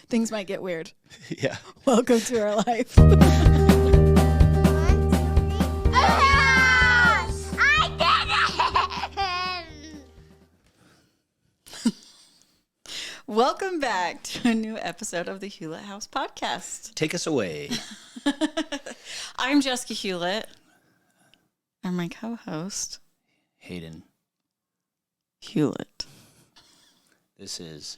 Things might get weird. Yeah. Welcome to our life. Welcome back to a new episode of the Hewlett House podcast. Take us away. I'm Jessica Hewlett. And my co-host, Hayden. Hewlett. This is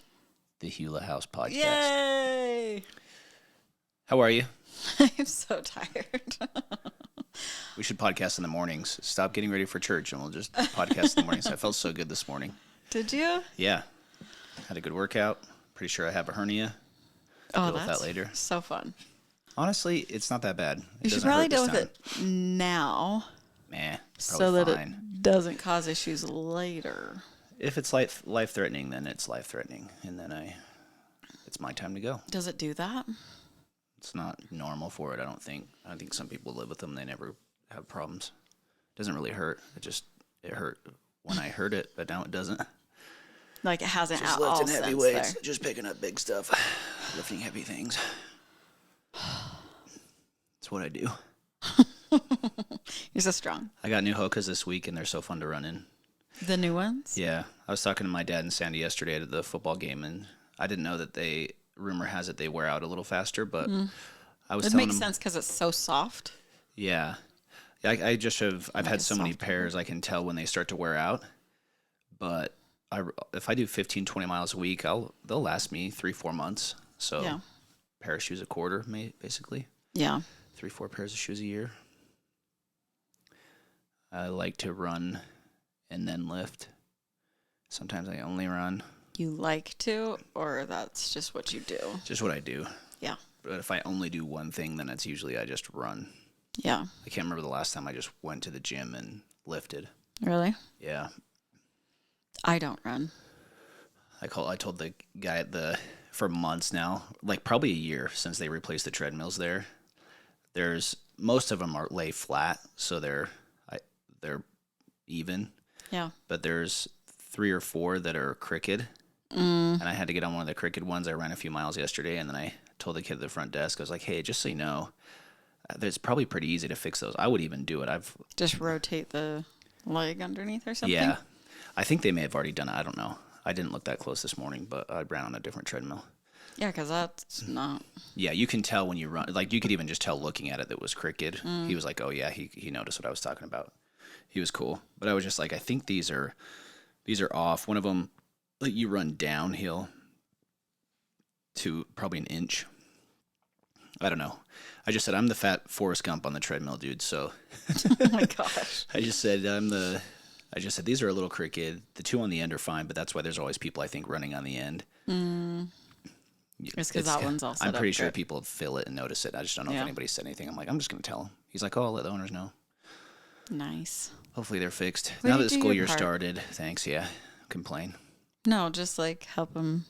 the Hewlett House podcast. Yay! How are you? I'm so tired. We should podcast in the mornings. Stop getting ready for church and we'll just podcast in the mornings. I felt so good this morning. Did you? Yeah. Had a good workout. Pretty sure I have a hernia. Deal with that later. So fun. Honestly, it's not that bad. You should probably deal with it now. So that fine. It doesn't cause issues later. If it's life-threatening, then it's life-threatening. And then it's my time to go. Does it do that? It's not normal for it, I don't think. I think some people live with them. They never have problems. It doesn't really hurt. It hurt when I heard it, but now it doesn't. Like it hasn't Just out all lifting heavy since weights, there. just picking up big stuff, lifting heavy things. That's what I do. You're so strong. I got new Hokas this week, and they're so fun to run in. The new ones? Yeah. I was talking to my dad and Sandy yesterday at the football game, and I didn't know that rumor has it they wear out a little faster, but I was telling them. It makes sense because it's so soft. Yeah. I've had so many pairs I can tell when they start to wear out, but if I do 15, 20 miles a week, they'll last me 3-4 months. So yeah. Pair of shoes a quarter, basically. Yeah. 3-4 pairs of shoes a year. I like to run and then lift. Sometimes I only run. You like to, or that's just what you do? Just what I do. Yeah. But if I only do one thing, then it's usually I just run. Yeah. I can't remember the last time I just went to the gym and lifted. Really? Yeah. I don't run. I told the guy for months now, like probably a year since they replaced the treadmills there. Most of them lay flat, so they're even. Yeah. But there's 3 or 4 that are crooked. And I had to get on one of the crooked ones. I ran a few miles yesterday, and then I told the kid at the front desk, I was like, hey, just so you know, it's probably pretty easy to fix those. I would even do it. Just rotate the leg underneath or something? Yeah. I think they may have already done it. I don't know. I didn't look that close this morning, but I ran on a different treadmill. Yeah, because that's not... Yeah, you can tell when you run. Like, you could even just tell looking at it that it was crooked. He was like, oh, yeah, he noticed what I was talking about. He was cool. But I was just like, I think these are off. One of them, like, you run downhill to probably an inch. I don't know. I just said, I'm the fat Forrest Gump on the treadmill, dude, so... Oh, my gosh. I just said, these are a little crooked. The 2 on the end are fine, but that's why there's always people, I think, running on the end. It's because that one's all set I'm pretty up sure good. people feel it and notice it. I just don't know if anybody said anything. I'm like, I'm just going to tell them. He's like, oh, I'll let the owners know. Nice. Hopefully they're fixed. Way Now to that the do school your year part. started, thanks, yeah, complain. No, just like help them.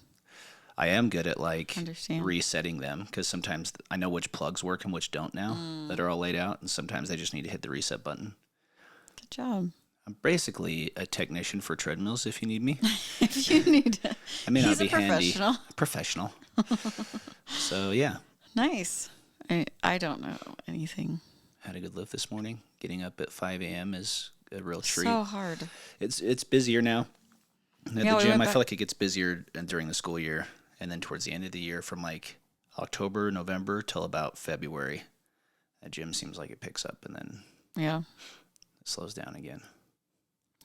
I am good at like Understand. resetting them because sometimes I know which plugs work and which don't now that are all laid out, and sometimes they just need to hit the reset button. Good job. I'm basically a technician for treadmills if you need me. If you need to. I may not He's be a professional. handy. Professional. So, yeah. Nice. I don't know anything. Had a good lift this morning. Getting up at 5 a.m. is a real treat. So hard. It's busier now. At Yeah, the we gym, went I back- feel like it gets busier during the school year, and then towards the end of the year, from like October, November till about February, that gym seems like it picks up and then Yeah. it slows down again.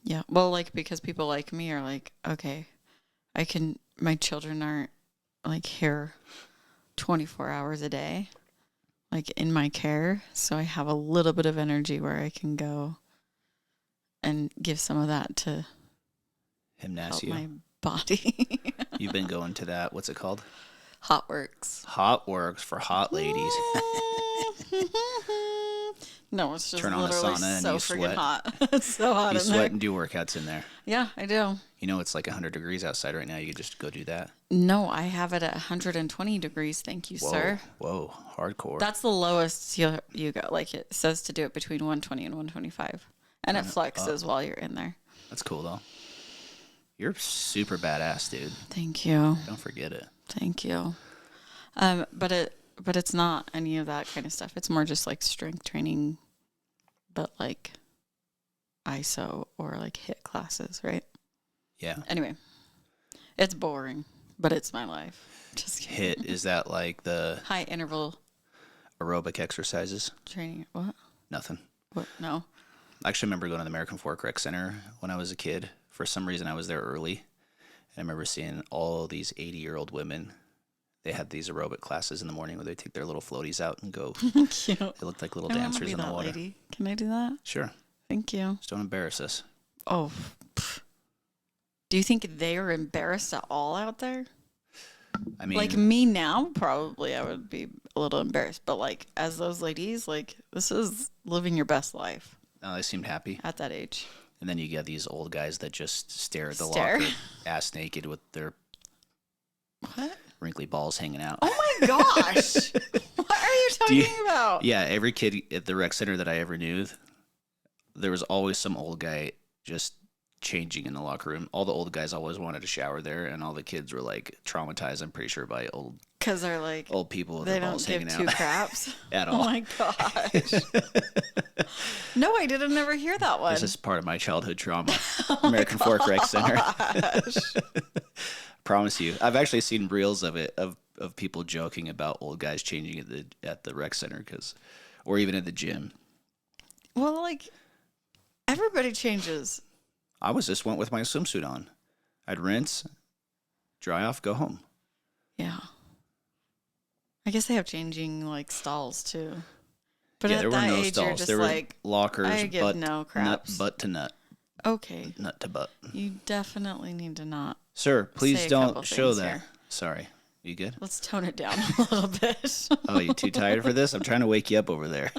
Yeah. Well, like, because people like me are like, okay, my children aren't like here 24 hours a day, like in my care. So I have a little bit of energy where I can go and give some of that to help Gymnasio. my body. You've been going to that. What's it called? Hot Works. Hot Works for hot ladies. No, it's just Turn on a literally sauna and so you freaking sweat. hot. It's so hot You in sweat there. and do workouts in there. Yeah, I do. You know it's like 100 degrees outside right now. You could just go do that. No, I have it at 120 degrees. Thank you, Whoa, sir. whoa, hardcore. That's the lowest you go. Like, it says to do it between 120 and 125. And it flexes while you're in there. That's cool, though. You're super badass, dude. Thank you. Don't forget it. Thank you. But it's not any of that kind of stuff. It's more just like strength training, but like ISO or like HIIT classes, right? Yeah. Anyway, it's boring, but it's my life. Just kidding. HIIT, is that like the High interval aerobic exercises? training. What? Nothing. What? No. I actually remember going to the American Fork Rec Center when I was a kid. For some reason, I was there early. And I remember seeing all these 80-year-old women. They had these aerobic classes in the morning where they take their little floaties out and go. Cute. They looked like little I wanna dancers be in the that water. lady. Can I do that? Sure. Thank you. Just don't embarrass us. Oh. Pff. Do you think they are embarrassed at all out there? I mean, Like me now, probably I would be a little embarrassed. But like as those ladies, like this is living your best life no, they seemed happy. at that age. And then you get these old guys that just stare at the Stare? locker, ass naked with their What? wrinkly balls hanging out. Oh my gosh. What are you talking about? Yeah, every kid at the rec center that I ever knew, there was always some old guy just changing in the locker room. All the old guys always wanted to shower there, and all the kids were like traumatized, I'm pretty sure, by Because they're like, old people with they their don't balls give hanging two out craps. at Oh all. my gosh. No, I didn't ever hear that one. This is part of my childhood trauma. American Fork Rec Center. Promise you. I've actually seen reels of it, of people joking about old guys changing at the rec center, or even at the gym. Well, like, everybody changes. I just went with my swimsuit on. I'd rinse, dry off, go home. Yeah. I guess they have changing, like, stalls, too. But Yeah, at there were that no age, you're stalls. just There were like, lockers, I give no craps. butt to nut, okay. nut to butt. You definitely need to not. Sir, please Say a couple don't show things that. here. Sorry. You good? Let's tone it down a little bit. Oh, you too tired for this? I'm trying to wake you up over there.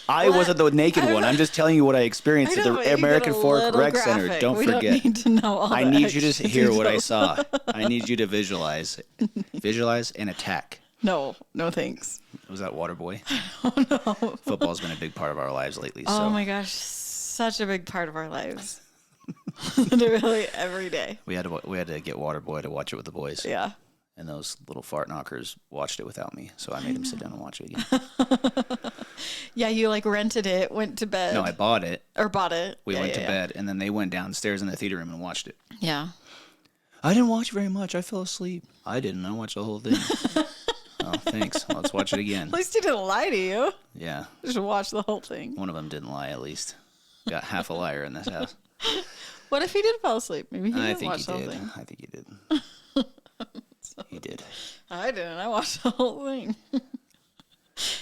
I wasn't the naked one. I'm just telling you what I experienced at the American Fork Rec Center. Don't forget. Don't need to know all I the need you to extra hear what I details. saw. I need you to visualize. Visualize and attack. No thanks. Was that Waterboy? Oh no. Football's been a big part of our lives lately. So. Oh my gosh, such a big part of our lives. Literally every day. We had to get Waterboy to watch it with the boys. Yeah. And those little fart knockers watched it without me, so I made them sit down and watch it again. Yeah, you like rented it, went to bed. No, I bought it. Or bought it. We went to bed, and then they went downstairs in the theater room and watched it. Yeah. I didn't watch very much. I fell asleep. I didn't. I watched the whole thing. Oh, thanks. Let's watch it again. At least he didn't lie to you. Yeah. Just watch the whole thing. One of them didn't lie, at least. Got half a liar in this house. What if he did fall asleep? Maybe he I didn't think watch he the whole did. thing. I think he did. He did. I didn't. I watched the whole thing.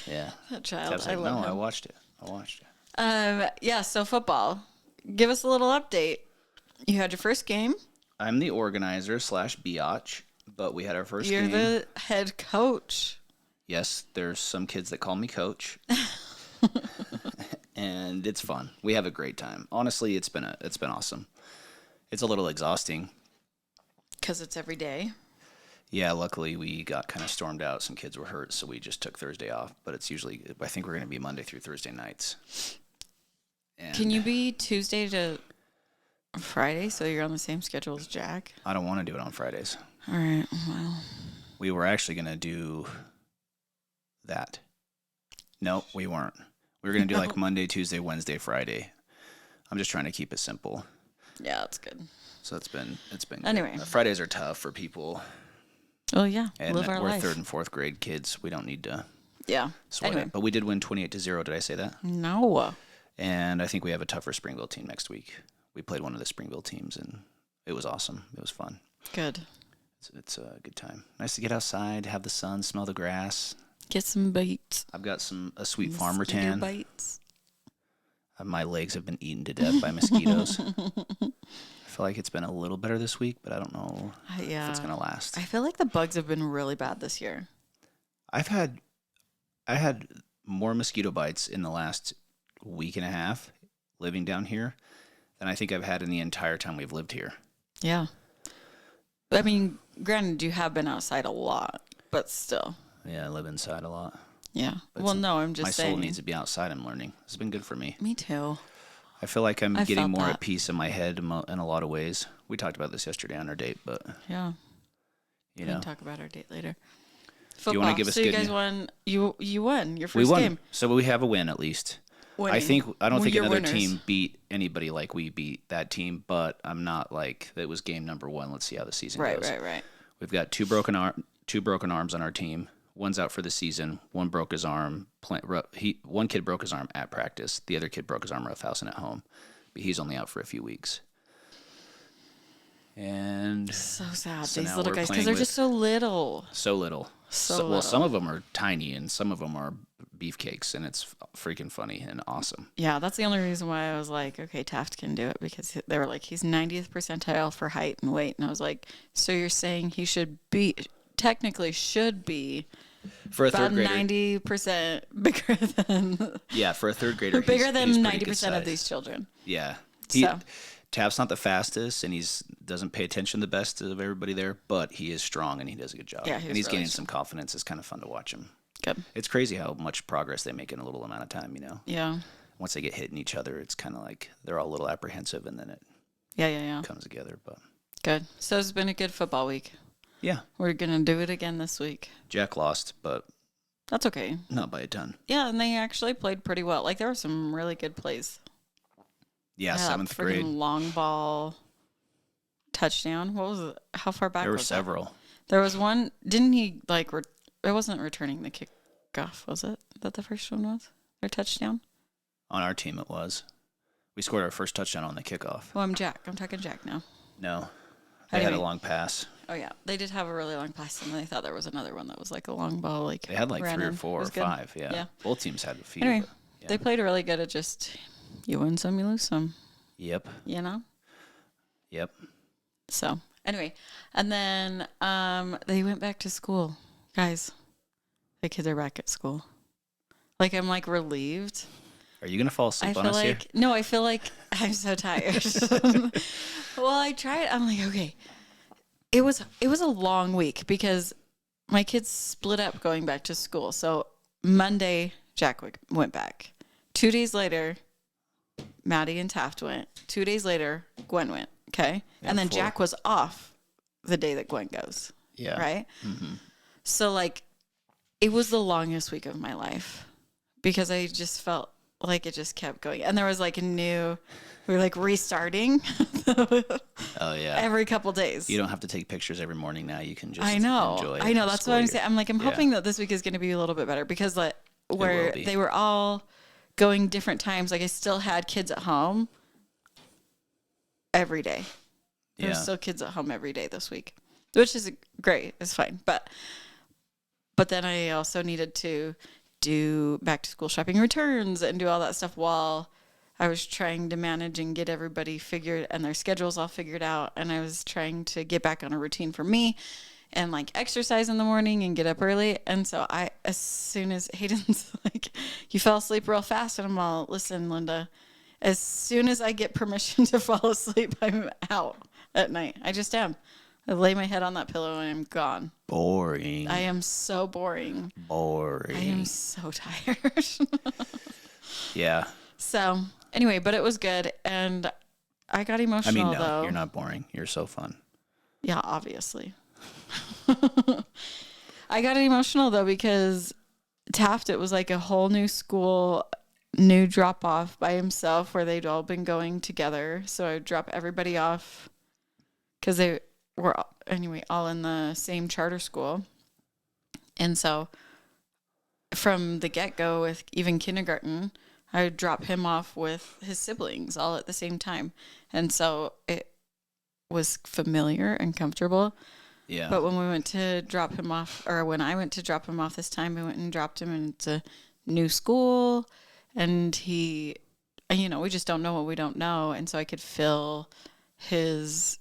Yeah. That child. Kev's I like, love no, I him. watched it. I watched it. Yeah, so football. Give us a little update. You had your first game. I'm the organizer / biatch, but we had our 1st You're game. the head coach. Yes, there's some kids that call me coach. And it's fun. We have a great time. Honestly, it's been awesome. It's a little exhausting. Because it's every day. Yeah, luckily we got kind of stormed out. Some kids were hurt, so we just took Thursday off. But it's usually, I think we're going to be Monday through Thursday nights. And Can you be Tuesday to Friday so you're on the same schedule as Jack? I don't want to do it on Fridays. All right. Well, We were actually going to do that. No, we weren't. We were going to do like Monday, Tuesday, Wednesday, Friday. I'm just trying to keep it simple. yeah, that's good. So it's been good. Anyway. Fridays are tough for people. Oh, yeah. And Live our we're life. 3rd and 4th grade kids. We don't need to Yeah. sweat Anyway. it. But we did win 28-0. Did I say that? No. And I think we have a tougher Springville team next week. We played one of the Springville teams, and it was awesome. It was fun. Good. It's a good time. Nice to get outside, have the sun, smell the grass. Get some bites. I've got a sweet farmer Mosquito tan. bites. My legs have been eaten to death by mosquitoes. I feel like it's been a little better this week, but I don't know Yeah. if it's gonna last. I feel like the bugs have been really bad this year. I had more mosquito bites in the last week and a half living down here than I think I've had in the entire time we've lived here. Yeah. I mean, granted, you have been outside a lot, but still. Yeah, I live inside a lot. Yeah. But Well, no, I'm just my saying. soul needs to be outside. I'm learning. It's been good for me. Me too. I feel like I'm I getting felt more that. at peace in my head in a lot of ways. We talked about this yesterday on our date, but Yeah. You We know, can talk about our date later. Do you want to give us So you good guys news? won. You won your We first won, game. so we have a win at least. Winning. I don't think You're another winners. team beat anybody like we beat that team, but I'm not like it was game number 1. Let's see how the season goes. Right. We've got two broken arms on our team. One's out for the season. One broke his arm. One kid broke his arm at practice. The other kid broke his arm roughhousing at home. But he's only out for a few weeks. And So sad. so These now little we're guys, playing because they're with- just so little. so little. So Well, little. some of them are tiny, and some of them are beefcakes, and it's freaking funny and awesome. Yeah, that's the only reason why I was like, okay, Taft can do it, because they were like, he's 90th percentile for height and weight. And I was like, so you're saying he technically should be For a about third grader, 90% bigger than yeah, for a third grader, bigger he's than pretty good 90% of size. these children. Yeah. So. Taft's not the fastest, and doesn't pay attention the best of everybody there, but he is strong, and he does a good job. Yeah, and he's really gaining strong. some confidence. It's kind of fun to watch him. Good. It's crazy how much progress they make in a little amount of time, you know? Yeah. Once they get hitting each other, it's kind of like they're all a little apprehensive, and then it Yeah. comes together. But Good. So it's been a good football week. yeah, We're going to do it again this week. Jack lost, but That's okay. not by a ton. Yeah, and they actually played pretty well. Like, there were some really good plays. Yeah, that 7th freaking grade. long ball touchdown. What was it? How far back There were was that? several. There was one. Didn't he, like, it wasn't returning the kickoff, was it? That the first one was? Their touchdown? On our team, it was. We scored our first touchdown on the kickoff. Well, I'm talking Jack now. No. They had a Anyway. long pass. Oh, yeah. They did have a really long pass, and they thought there was another one that was like a long ball. Like, They had like ran 3 or in. It 4 or was good. 5. Yeah. Yeah. Both teams had a few. Anyway, but, yeah. they played really good at just, you win some, you lose some, Yep. you know? Yep. So, anyway. And then they went back to school. Guys, the kids are back at school. Like, I'm like relieved. Are you going to fall asleep on us here? No, I feel like I'm so tired. Well, I tried. I'm like, okay. It was a long week because my kids split up going back to school. So Monday, Jack went back. 2 days later, Maddie and Taft went. 2 days later, Gwen went. Okay. Yeah, and then 4. Jack was off the day that Gwen goes. Yeah. Right. Mm-hmm. So, like, it was the longest week of my life because I just felt like it just kept going. And there was like we were like restarting Oh, yeah. every couple days. You don't have to take pictures every morning now. You can just I know. enjoy it. I know. That's what I'm saying. I'm like, I'm Yeah. hoping that this week is going to be a little bit better because like where will be. they were all going different times. Like, I still had kids at home every day. There Yeah. were still kids at home every day this week, which is great. It's fine. But then I also needed to do back to school shopping returns and do all that stuff while I was trying to manage and get everybody figured and their schedules all figured out. And I was trying to get back on a routine for me and like exercise in the morning and get up early. And so as soon as Hayden's like, you fell asleep real fast, and I'm all, listen, Linda, as soon as I get permission to fall asleep, I'm out at night. I just am. I lay my head on that pillow and I'm gone. Boring. I am so boring. Boring. I am so tired. Yeah. So anyway, but it was good. And I got emotional no, though. you're not boring. You're so fun. Yeah, obviously. I got emotional though because Taft, it was like a whole new school, new drop off by himself where they'd all been going together. So I would drop everybody off because they were anyway all in the same charter school. And so from the get-go with even kindergarten, I would drop him off with his siblings all at the same time. And so it was familiar and comfortable. Yeah. But when we went to drop him off, or when I went to drop him off this time, I went and dropped him into new school, and he, you know, we just don't know what we don't know. And so I could feel his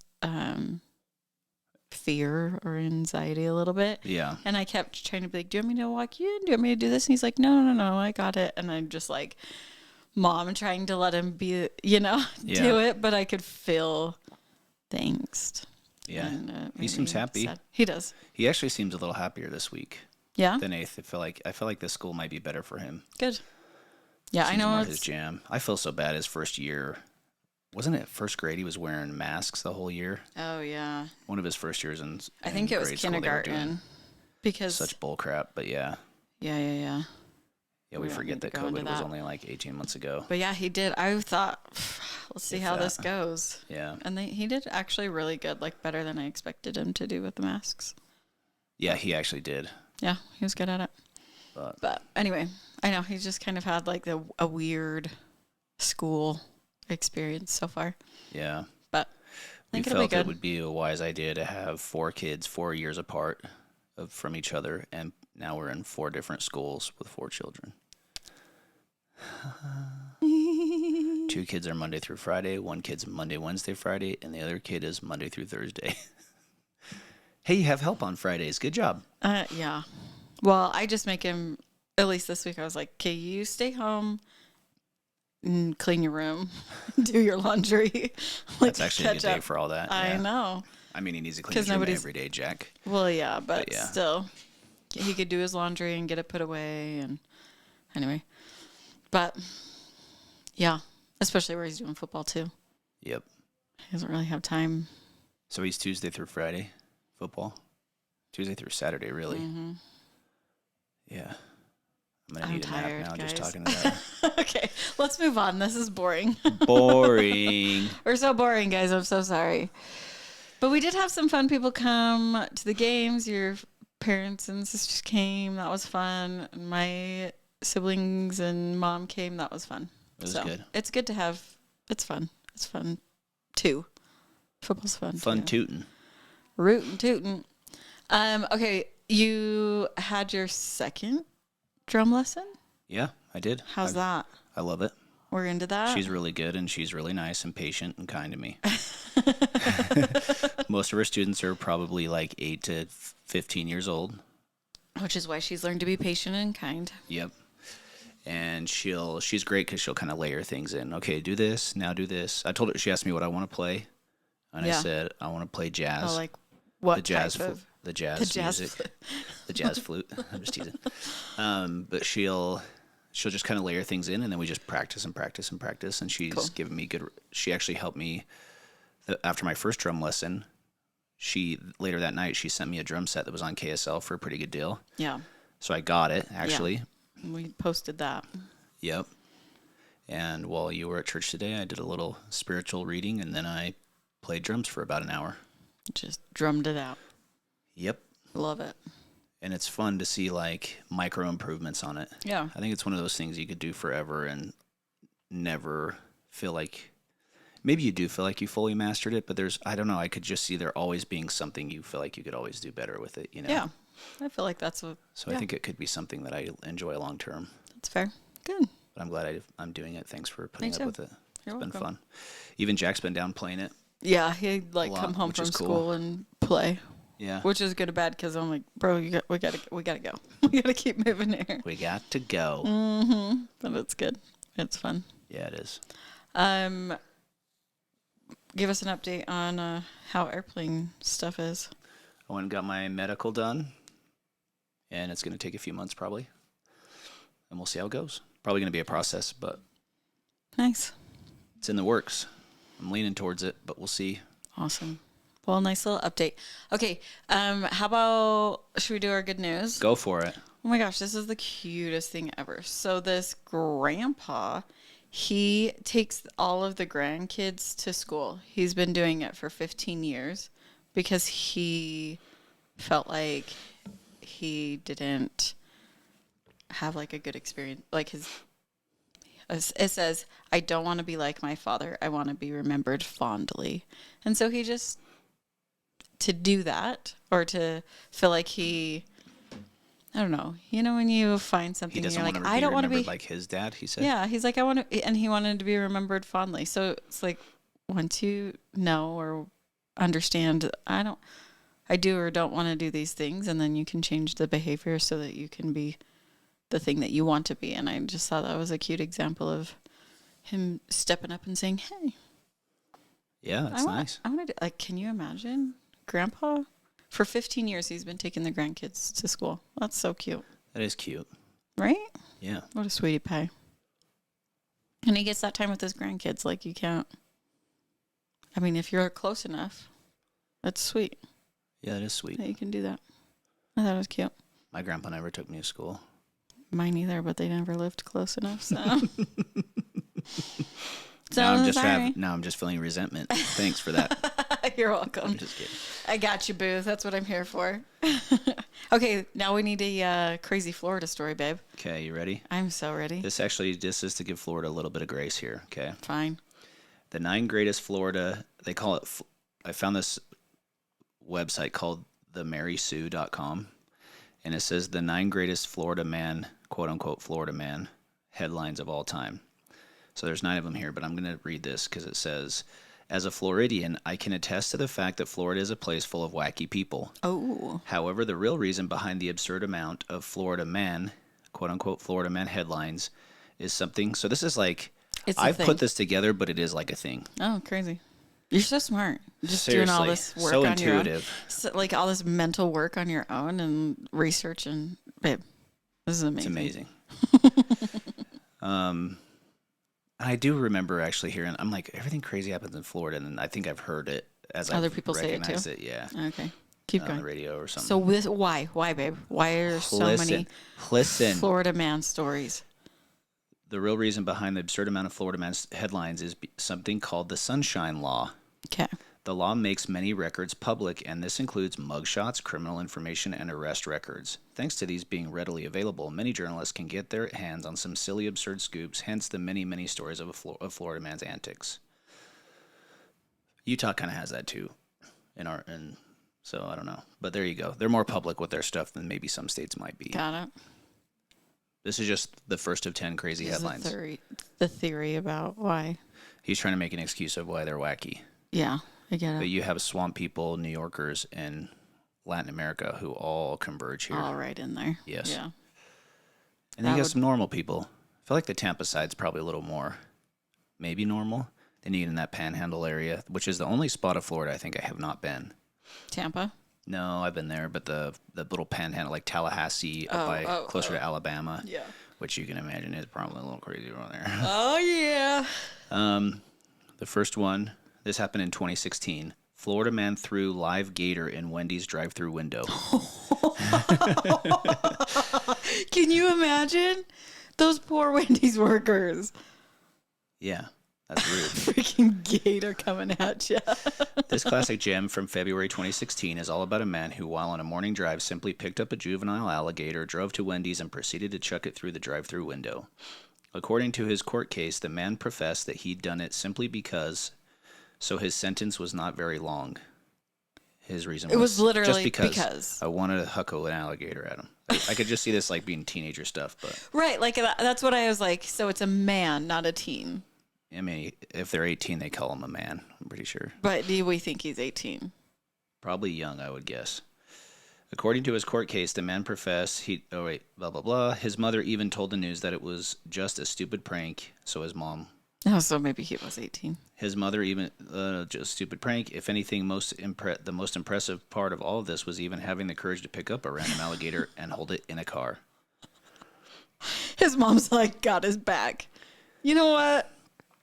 fear or anxiety a little bit. Yeah. And I kept trying to be like, do you want me to walk you in? Do you want me to do this? And he's like, no, I got it. And I'm just like, mom, trying to let him be, you know, do it. But I could feel the angst. Yeah. And, He seems happy. sad. He does. He actually seems a little happier this week Yeah. than eighth. I feel like this school might be better for him. Good. Yeah, I Seems know. more his jam. I feel so bad his first year. wasn't it first grade? He was wearing masks the whole year. Oh yeah. One of his first years I think it was grade school, they were doing kindergarten. Because such bull crap, but yeah. Yeah. Yeah, we don't forget need to that go into COVID was that. only like 18 months ago. But yeah, he did. I thought, let's see If how that. this goes. Yeah. And he did actually really good, like better than I expected him to do with the masks. Yeah, he actually did. Yeah, he was good at it. But anyway, I know he's just kind of had like a weird school experience so far. Yeah. But I We think it'll be felt good. it would be a wise idea to have 4 kids 4 years apart from each other, and now we're in 4 different schools with 4 children. 2 kids are Monday through Friday, 1 kid's Monday, Wednesday, Friday, and the other kid is Monday through Thursday. Hey, you have help on Fridays. Good job. Yeah. Well, I just make him, at least this week, I was like, okay, you stay home and clean your room, do your laundry. That's actually a good catch day up. for all that. I Yeah. know. I mean, he needs to clean his room every day, Jack. Well, yeah, but yeah. still, he could do his laundry and get it put away. And anyway, but yeah, especially where he's doing football too. Yep. He doesn't really have time. So he's Tuesday through Friday football? Tuesday through Saturday, really? Mm-hmm. Yeah. I'm going to need tired, a nap now guys. just talking about it. Okay, let's move on. This is boring. Boring. We're so boring, guys. I'm so sorry. But we did have some fun people come to the games. Your parents and sisters came. That was fun. And my siblings and mom came. That was fun. It was good. It's good to have. It's fun. It's fun, too. Football's fun, Fun too. tootin'. Rootin' tootin'. Okay, you had your second drum lesson? Yeah, I did. How's that? I love it. We're into that? She's really good, and she's really nice and patient and kind to me. Most of her students are probably like 8 to 15 years old. Which is why she's learned to be patient and kind. Yep. And she's great because she'll kind of layer things in. Okay, do this, now do this. I told her, she asked me what I want to play. And Yeah. I said, I want to play jazz. Oh, like what the jazz type of? the jazz The jazz music. flute. The jazz flute. I'm just teasing. But she'll just kind of layer things in, and then we just practice and practice and practice. And she's Cool. given me good. She actually helped me after my first drum lesson. Later that night she sent me a drum set that was on KSL for a pretty good deal. Yeah. So I got it actually. We posted that. Yep. And while you were at church today, I did a little spiritual reading, and then I played drums for about an hour. Just drummed it out. Yep. Love it. And it's fun to see like micro improvements on it. Yeah. I think it's one of those things you could do forever and never feel like, maybe you do feel like you fully mastered it, but I don't know, I could just see there always being something you feel like you could always do better with it, you know? Yeah. I feel like that's what. So I think it could be something that I enjoy long term. That's fair. Good. But I'm glad I'm doing it. Thanks for putting Me up too. with it. You're It's been welcome. fun. Even Jack's been down playing it. Yeah, he'd like A lot, come home which from is cool. school and play, Yeah. which is good or bad because I'm like, bro, we gotta go. We gotta keep moving here. We got to go. Mm-hmm. But it's good. It's fun. Yeah, it is. Give us an update on how airplane stuff is. I went and got my medical done, and it's going to take a few months probably. And we'll see how it goes. Probably going to be a process, but Nice. it's in the works. I'm leaning towards it, but we'll see. Awesome. Well, nice little update. Okay. How about, should we do our good news? Go for it. Oh my gosh, this is the cutest thing ever. So this grandpa, he takes all of the grandkids to school. He's been doing it for 15 years because he felt like he didn't have like a good experience. Like it says, I don't want to be like my father. I want to be remembered fondly. And so he just, to do that or to feel like he, I don't know. You know, when you find something, He doesn't you're want like, to I be don't want to remembered be like his dad, he said. Yeah, he's like, I want to, and he wanted to be remembered fondly. So it's like, once you know or understand, I do or don't want to do these things, and then you can change the behavior so that you can be the thing that you want to be. And I just thought that was a cute example of him stepping up and saying, hey. Yeah, that's nice. I want to, like, can you imagine Grandpa? For 15 years, he's been taking the grandkids to school. That's so cute. That is cute. Right? Yeah. What a sweetie pie. And he gets that time with his grandkids like you can't I mean, if you're close enough, that's sweet. Yeah, it is sweet. That you can do that. I thought it was cute. My grandpa never took me to school. Mine either, but they never lived close enough. So, now I'm just feeling resentment. Thanks for that. You're welcome. I'm just kidding. I got you, Booth. That's what I'm here for. Okay, now we need a crazy Florida story, babe. Okay, you ready? I'm so ready. This is to give Florida a little bit of grace here. Okay. Fine. The 9 greatest Florida. They call it. I found this website called themarysue.com, and it says the 9 greatest Florida man, quote unquote Florida man, headlines of all time. So there's 9 of them here, but I'm going to read this because it says, as a Floridian, I can attest to the fact that Florida is a place full of wacky people. Oh. However, the real reason behind the absurd amount of Florida man, quote unquote Florida man headlines is something. So this is like, I've put this together, but it is like a thing. Oh, crazy. You're so smart. Just Seriously, doing all this work so on intuitive. your own. So, like all this mental work on your own and research and, babe, this is amazing. It's amazing. I do remember actually hearing, I'm like, everything crazy happens in Florida, and I think I've heard it as other I've people say it too. Yeah. Okay. Keep going. On the radio or something. So this, why, babe? Why are there so many Florida man stories? The real reason behind the absurd amount of Florida man's headlines is something called the Sunshine Law. Okay. The law makes many records public, and this includes mugshots, criminal information, and arrest records. Thanks to these being readily available, many journalists can get their hands on some silly, absurd scoops, hence the many, many stories of a Florida man's antics. Utah kind of has that too, and so I don't know. But there you go. They're more public with their stuff than maybe some states might be. Got it. This is just the first of 10 crazy headlines. The theory about why. He's trying to make an excuse of why they're wacky. Yeah, I get it. But you have swamp people, New Yorkers, and Latin America who all converge here. All right in there. Yes. Yeah. And then you got some normal people. I feel like the Tampa side's probably a little more maybe normal than you get in that panhandle area, which is the only spot of Florida I think I have not been. Tampa? No, I've been there, but the little panhandle, like Tallahassee, closer to Alabama, which you can imagine is probably a little crazy around there. Oh, yeah. The first one, this happened in 2016. Florida man threw live gator in Wendy's drive-thru window. Can you imagine? Those poor Wendy's workers. Yeah. That's rude. Freaking gator coming at you. This classic gem from February 2016 is all about a man who, while on a morning drive, simply picked up a juvenile alligator, drove to Wendy's, and proceeded to chuck it through the drive-thru window. According to his court case, the man professed that he'd done it simply because, so his sentence was not very long. His reason was literally just because I wanted to huckle an alligator at him. I could just see this like being teenager stuff, but right, like that's what I was like. So it's a man, not a teen. I mean, if they're 18, they call him a man, I'm pretty sure. But do we think he's 18? Probably young, I would guess. According to his court case, the man professed blah, blah, blah. His mother even told the news that it was just a stupid prank, so his mom... Oh, so maybe he was 18. His mother even, just stupid prank. If anything, the most impressive part of all of this was even having the courage to pick up a random alligator and hold it in a car. His mom's like, got his back. You know what?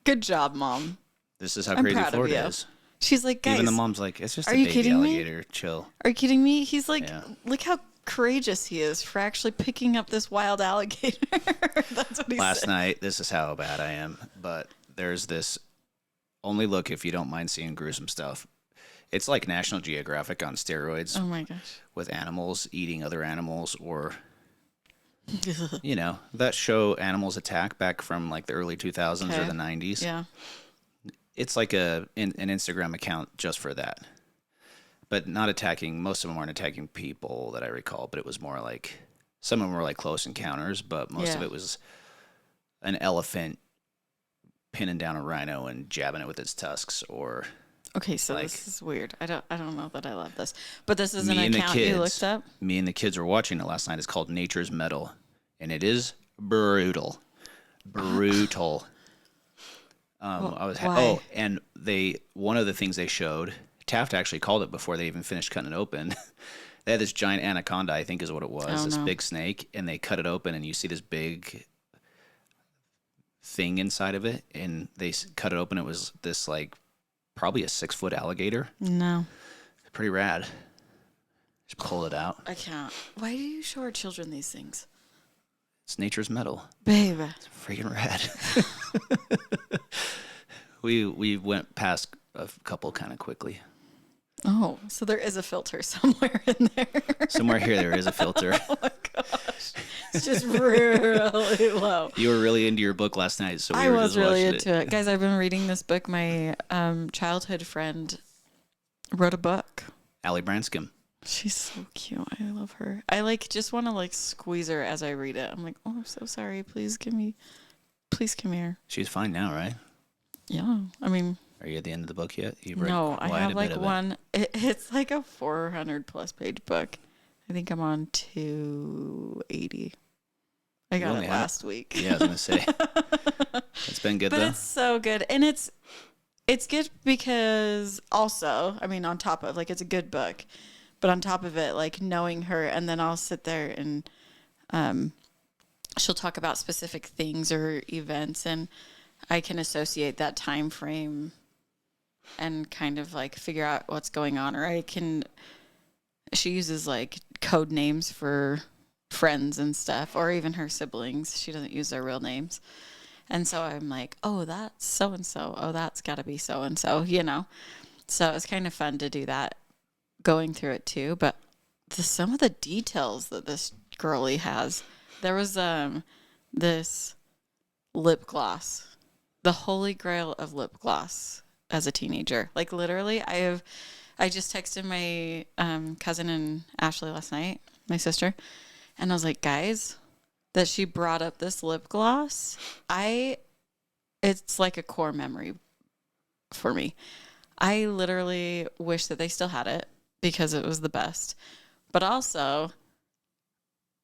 Good job, Mom. This is how crazy Florida is. She's like, guys. Even the mom's like, it's just a baby alligator. Chill. Are you kidding me? He's like, look how courageous he is for actually picking up this wild alligator. That's what he said. Last night, this is how bad I am. But there's this, only look if you don't mind seeing gruesome stuff. It's like National Geographic on steroids. Oh my gosh. With animals eating other animals, or... You know, that show Animals Attack back from like the early 2000s or the 90s. Yeah. It's like an Instagram account just for that. But not attacking, most of them aren't attacking people that I recall, but it was more like, some of them were like close encounters, but most of it was an elephant pinning down a rhino and jabbing it with its tusks, or... Okay, so like, this is weird. I don't know that I love this. But this is an account you looked up? Me and the kids were watching it last night. It's called Nature's Metal. And it is brutal. Brutal. Why? And one of the things they showed, Taft actually called it before they even finished cutting it open. They had this giant anaconda, I think is what it was, big snake, and they cut it open and you see this big thing inside of it, and they cut it open. It was this like probably a 6-foot alligator. No. Pretty rad. Just pull it out. I can't. Why do you show our children these things? It's nature's metal. Babe. It's freaking rad. We went past a couple kind of quickly. Oh, so there is a filter somewhere in there. Somewhere here there is a filter. Oh my gosh. It's just really low. You were really into your book last night, so I was really into it. Guys, I've been reading this book. My childhood friend wrote a book. Allie Branscombe. She's so cute. I love her. I just want to squeeze her as I read it. I'm like, oh, I'm so sorry. Please come here. She's fine now, right? Yeah. I mean, are you at the end of the book yet? No, I have one. It's like a 400 plus page book. I think I'm on 280. I got it last week. Yeah, I was going to say. It's been good, though. But it's so good. And it's good because also, I mean, on top of, it's a good book. But on top of it, knowing her, and then I'll sit there and she'll talk about specific things or events, and I can associate that time frame and kind of figure out what's going on. Or she uses code names for friends and stuff, or even her siblings. She doesn't use their real names. And so I'm like, oh, that's so-and-so. Oh, that's got to be so-and-so, So it's kind of fun to do that, going through it too. But some of the details that this girlie has. There was this lip gloss, the holy grail of lip gloss as a teenager. Literally, I just texted my cousin and Ashley last night, my sister, and I was like, guys, that she brought up this lip gloss. It's like a core memory for me. I literally wish that they still had it because it was the best. But also,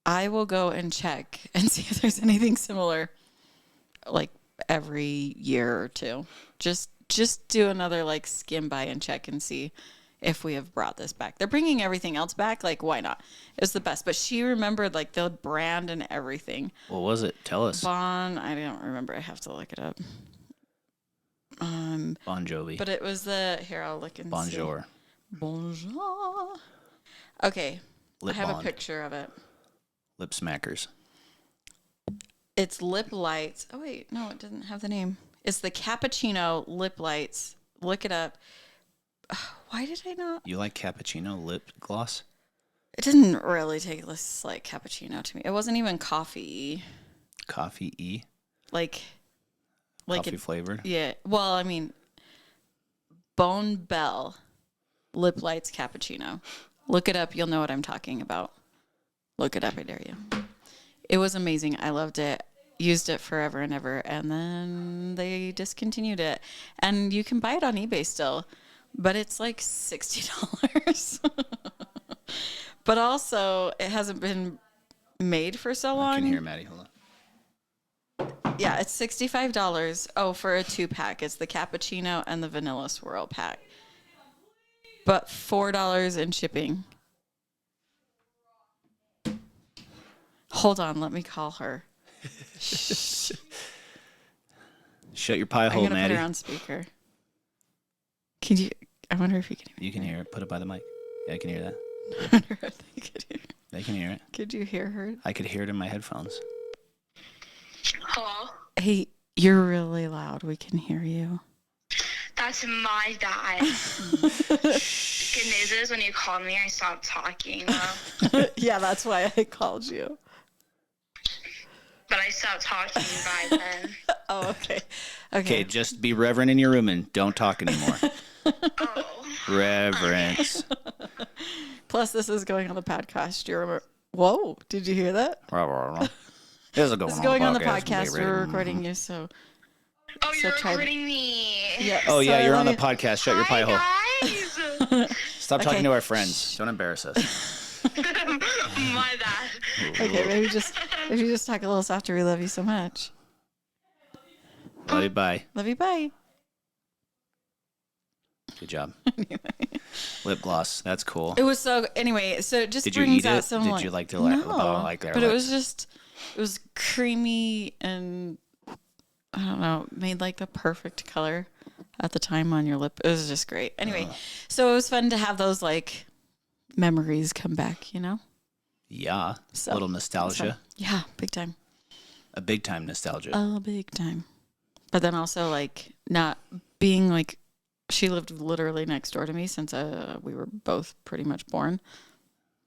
I will go and check and see if there's anything similar, every year or two. Just do another skim by and check and see if we have brought this back. They're bringing everything else back. Why not? It was the best. But she remembered the brand and everything. What was it? Tell us. I don't remember. I have to look it up. Bon Jovi. But it was here, I'll look and Bonjour. See. Bonjour. Okay. Lip I have Bond. a picture of it. Lip Smackers. It's Lip Lights. Oh, wait. No, it doesn't have the name. It's the Cappuccino Lip Lights. Look it up. Why did I not? You like cappuccino lip gloss? It didn't really taste like cappuccino to me. It wasn't even coffee. Coffee-y? Coffee flavored? Yeah. Well, I mean, Bone Bell Lip Lights Cappuccino. Look it up. You'll know what I'm talking about. Look it up. I dare you. It was amazing. I loved it. Used it forever and ever. And then they discontinued it. And you can buy it on eBay still. But it's $60. But also, it hasn't been made for so long. I can hear Maddie. Hold on. Yeah, it's $65. Oh, for a 2-pack. It's the cappuccino and the vanilla swirl pack. But $4 in shipping. Hold on, let me call her. Shut your pie hole, I'm gonna Maddie. put her on speaker. Can you? I wonder if you can hear. You can hear it. Put it by the mic. Yeah, I can hear that. I wonder if they could hear. They can hear it. Could you hear her? I could hear it in my headphones. Hello? Hey, you're really loud. We can hear you. That's my bad. Good news is when you called me, I stopped talking. Yeah, that's why I called you. But I stopped talking by then. Oh, okay. Okay, just be reverent in your room and don't talk anymore. Oh. Reverence. Plus, this is going on the podcast. Do you remember? Whoa, did you hear that? This is going on the podcast. We're recording you, so. Oh, So you're try- recording me. Yeah. Oh, yeah, so you're let on the me- podcast. Shut your pie hole. Guys. Stop Okay. talking to our friends. Don't embarrass us. My bad. Okay, maybe just talk a little softer. We love you so much. Love you, bye. Love you. Bye. Good job. Lip gloss. That's cool. It was so. Anyway, so it just Did you brings eat out it? some. Did like, you like to no, like their but it lips? was creamy and I don't know, made the perfect color. at the time on your lip. It was just great. Anyway, so it was fun to have those like memories come back, you know? Yeah. So, a little nostalgia. Yeah, big time. A big time nostalgia. Oh, big time. But then also like not being like, she lived literally next door to me since we were both pretty much born,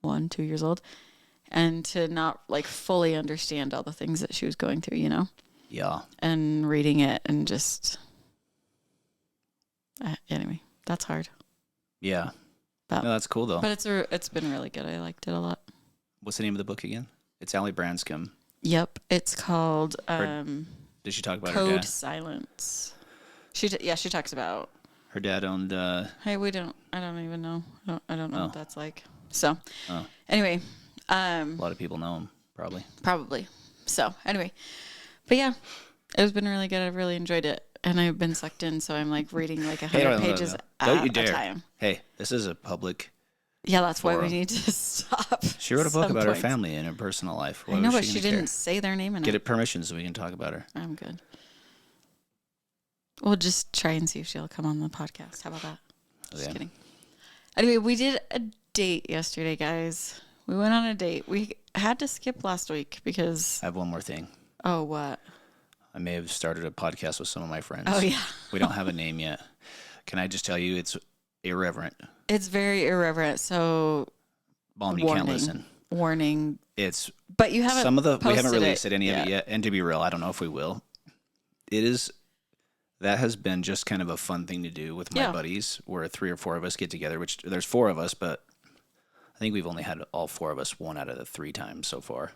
1, 2 years old, and to not like fully understand all the things that she was going through, you know? Yeah. And reading it and just, anyway, that's hard. Yeah. But, No, that's cool though. But it's been really good. I liked it a lot. What's the name of the book again? It's Allie Branscombe. Yep, it's called Did she talk about her Code dad? Silence. She talks about. Her dad owned. Hey, I don't even know. I don't know what that's like. So, Oh. anyway, A lot of people know him, probably. probably. So, anyway, but yeah, it's been really good. I've really enjoyed it, and I've been sucked in. So I'm like reading like 100 pages Don't you at dare. a time. Hey, this is a public. Yeah, that's why we Forum. need to stop. She wrote a book some about her points. family and her personal life. Why I know, was but she gonna care? didn't say their name in Get it. it permission so we can talk about her. I'm good. We'll just try and see if she'll come on the podcast. How about that? Just Yeah. kidding. Anyway, we did a date yesterday, guys. We went on a date. We had to skip last week because. I have one more thing. Oh, what? I may have started a podcast with some of my friends. Oh, yeah. We don't have a name yet. Can I just tell you it's irreverent? It's very irreverent. So, Mom, you warning. can't listen. Warning. It's But you haven't. we haven't posted released any of it yet. And to be real, I don't know if we will. That has been just kind of a fun thing to do with my buddies, where 3 or 4 of us get together, which there's 4 of us, but I think we've only had all 4 of us 1 out of the 3 times so far.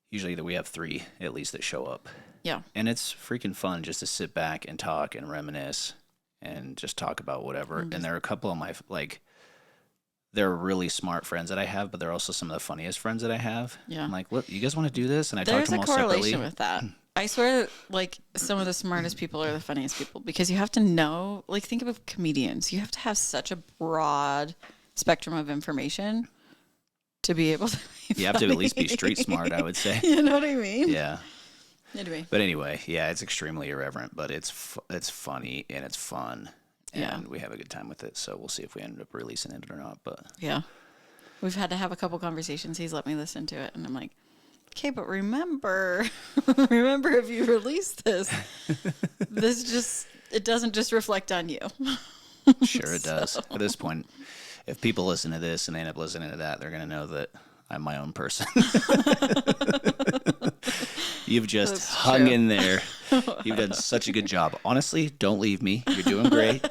Usually that we have 3 at least that show up. Yeah. And it's freaking fun just to sit back and talk and reminisce and just talk about whatever. And there are a couple of my, like, they're really smart friends that I have, but they're also some of the funniest friends that I have. Yeah. I'm like, look, you guys want to do this? And I talk There's to them a all separately. correlation with that. I swear, like, some of the smartest people are the funniest people because you have to know, like, think of comedians. You have to have such a broad spectrum of information to be able to be You have to at least be street smart, I would say. You know what I mean? Yeah. Anyway. But anyway, yeah, it's extremely irreverent, but it's funny and it's fun. And we have a good time with it. So we'll see if we end up releasing it or not. But yeah. We've had to have a couple conversations. He's let me listen to it. And I'm like, okay, but remember if you release this, it doesn't just reflect on you. sure it does. At this point, if people listen to this and they end up listening to that, they're going to know that I'm my own person. You've just hung in there. You've done such a good job. Honestly, don't leave me. You're doing great.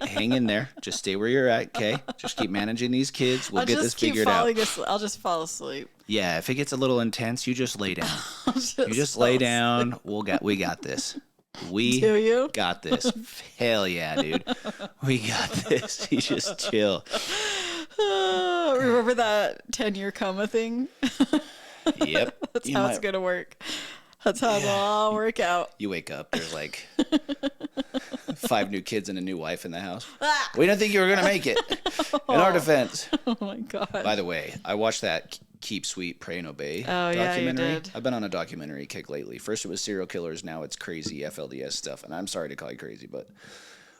Hang in there. Just stay where you're at, okay? Just keep managing these kids. We'll get this figured out. I'll just fall asleep. Yeah, if it gets a little intense, you just lay down. You just lay down. We got this. We Do you? got this. Hell yeah, dude. We got this. You just chill. Remember that 10-year coma thing? Yep. That's how it's going to work. That's how it'll all work out. You wake up, there's like 5 new kids and a new wife in the house. We didn't think you were going to make it. In our defense. Oh, my God. By the way, I watched that Keep Sweet, Pray and Obey documentary. documentary. Yeah, you did. I've been on a documentary kick lately. First it was serial killers, now it's crazy FLDS stuff. And I'm sorry to call you crazy, but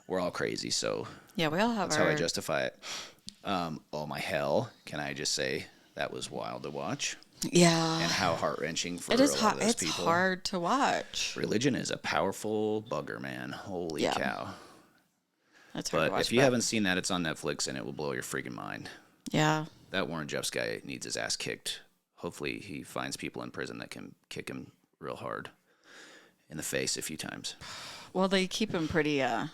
we're all crazy, so Yeah, we all have that's our... how I justify it. Oh my hell, can I just say that was wild to watch? Yeah. And how heart-wrenching for It is a lot of those it's people. hard to watch. Religion is a powerful bugger, man. Holy cow. That's hard to But watch. if you haven't seen that, it's on Netflix, and it will blow your freaking mind. Yeah. That Warren Jeffs guy needs his ass kicked. Hopefully he finds people in prison that can kick him real hard in the face a few times. Well, they keep him pretty, didn't